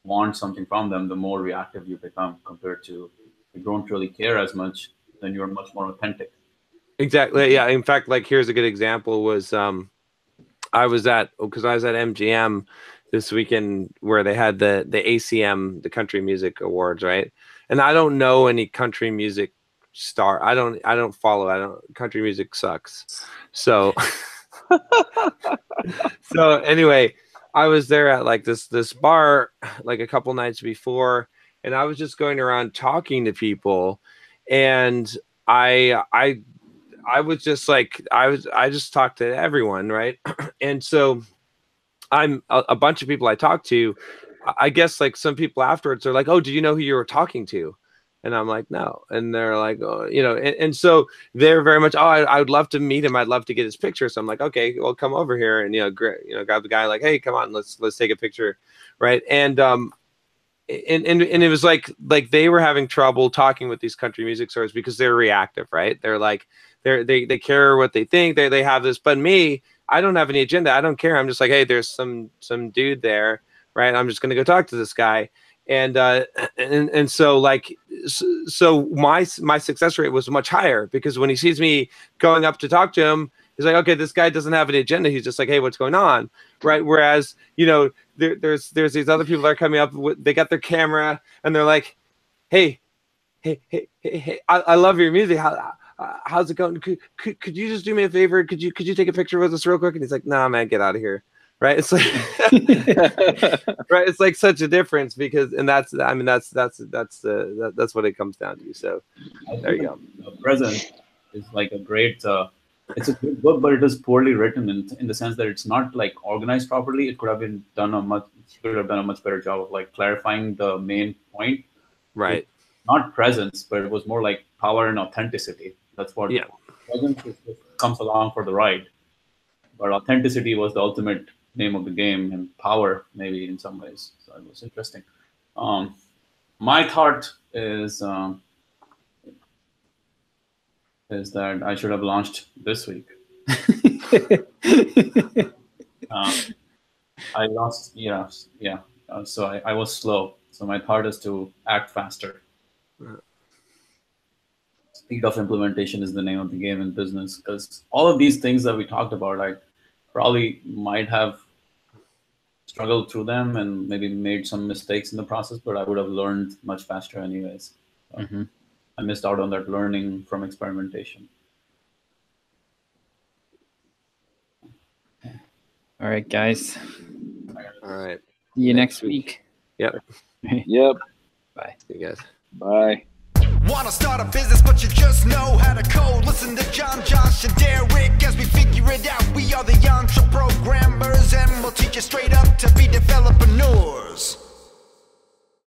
want something from them, the more reactive you become, compared to if you don't really care as much, then you're much more authentic. Exactly. Yeah. In fact, like, here's a good example was I was at MGM this weekend, where they had the ACM, the Country Music Awards, right? And I don't know any country music star. I don't follow. Country music sucks. So so anyway, I was there at like this bar like a couple nights before, and I was just going around talking to people, and I was just like, I just talked to everyone, right? And so I'm a bunch of people I talked to, I guess, like, some people afterwards are like, oh, did you know who you were talking to? And I'm like, no. And they're like, oh, you know, and so they're very much, oh, I would love to meet him. I'd love to get his picture. So I'm like, okay, well, come over here, and, you know, grab the guy, like, hey, come on, let's take a picture. Right. And it was like they were having trouble talking with these country music stars, because they're reactive, right? They're like, they care what they think. They have this, but me, I don't have any agenda. I don't care. I'm just like, hey, there's some dude there, right? I'm just going to go talk to this guy. And so, like, so my success rate was much higher, because when he sees me going up to talk to him, he's like, okay, this guy doesn't have an agenda. He's just like, hey, what's going on, right? Whereas, you know, there's these other people that are coming up, they got their camera, and they're like, hey, I love your music. How's it going? Could you just do me a favor? Could you take a picture with us real quick? And he's like, nah, man, get out of here. Right. It's like, right. It's like such a difference, because, and that's what it comes down to. So there you go. The Present is like a great, it's a good book, but it is poorly written in the sense that it's not like organized properly. It could have done a much better job of like clarifying the main point. Right. It's not presence, but it was more like power and authenticity. That's what presence comes along for the ride. But authenticity was the ultimate name of the game, and power maybe in some ways. So it was interesting. My thought is that I should have launched this week. I lost, so I was slow. So my thought is to act faster. Speed of implementation is the name of the game in business, because all of these things that we talked about, I probably might have struggled through them and maybe made some mistakes in the process, but I would have learned much faster anyways. So I missed out on that learning from experimentation. All right, guys. All right. See you next week. Yep. Yep. Bye. See you guys. Bye. Wanna start a business, but you just know how to code. Listen to John, Josh, and Derek.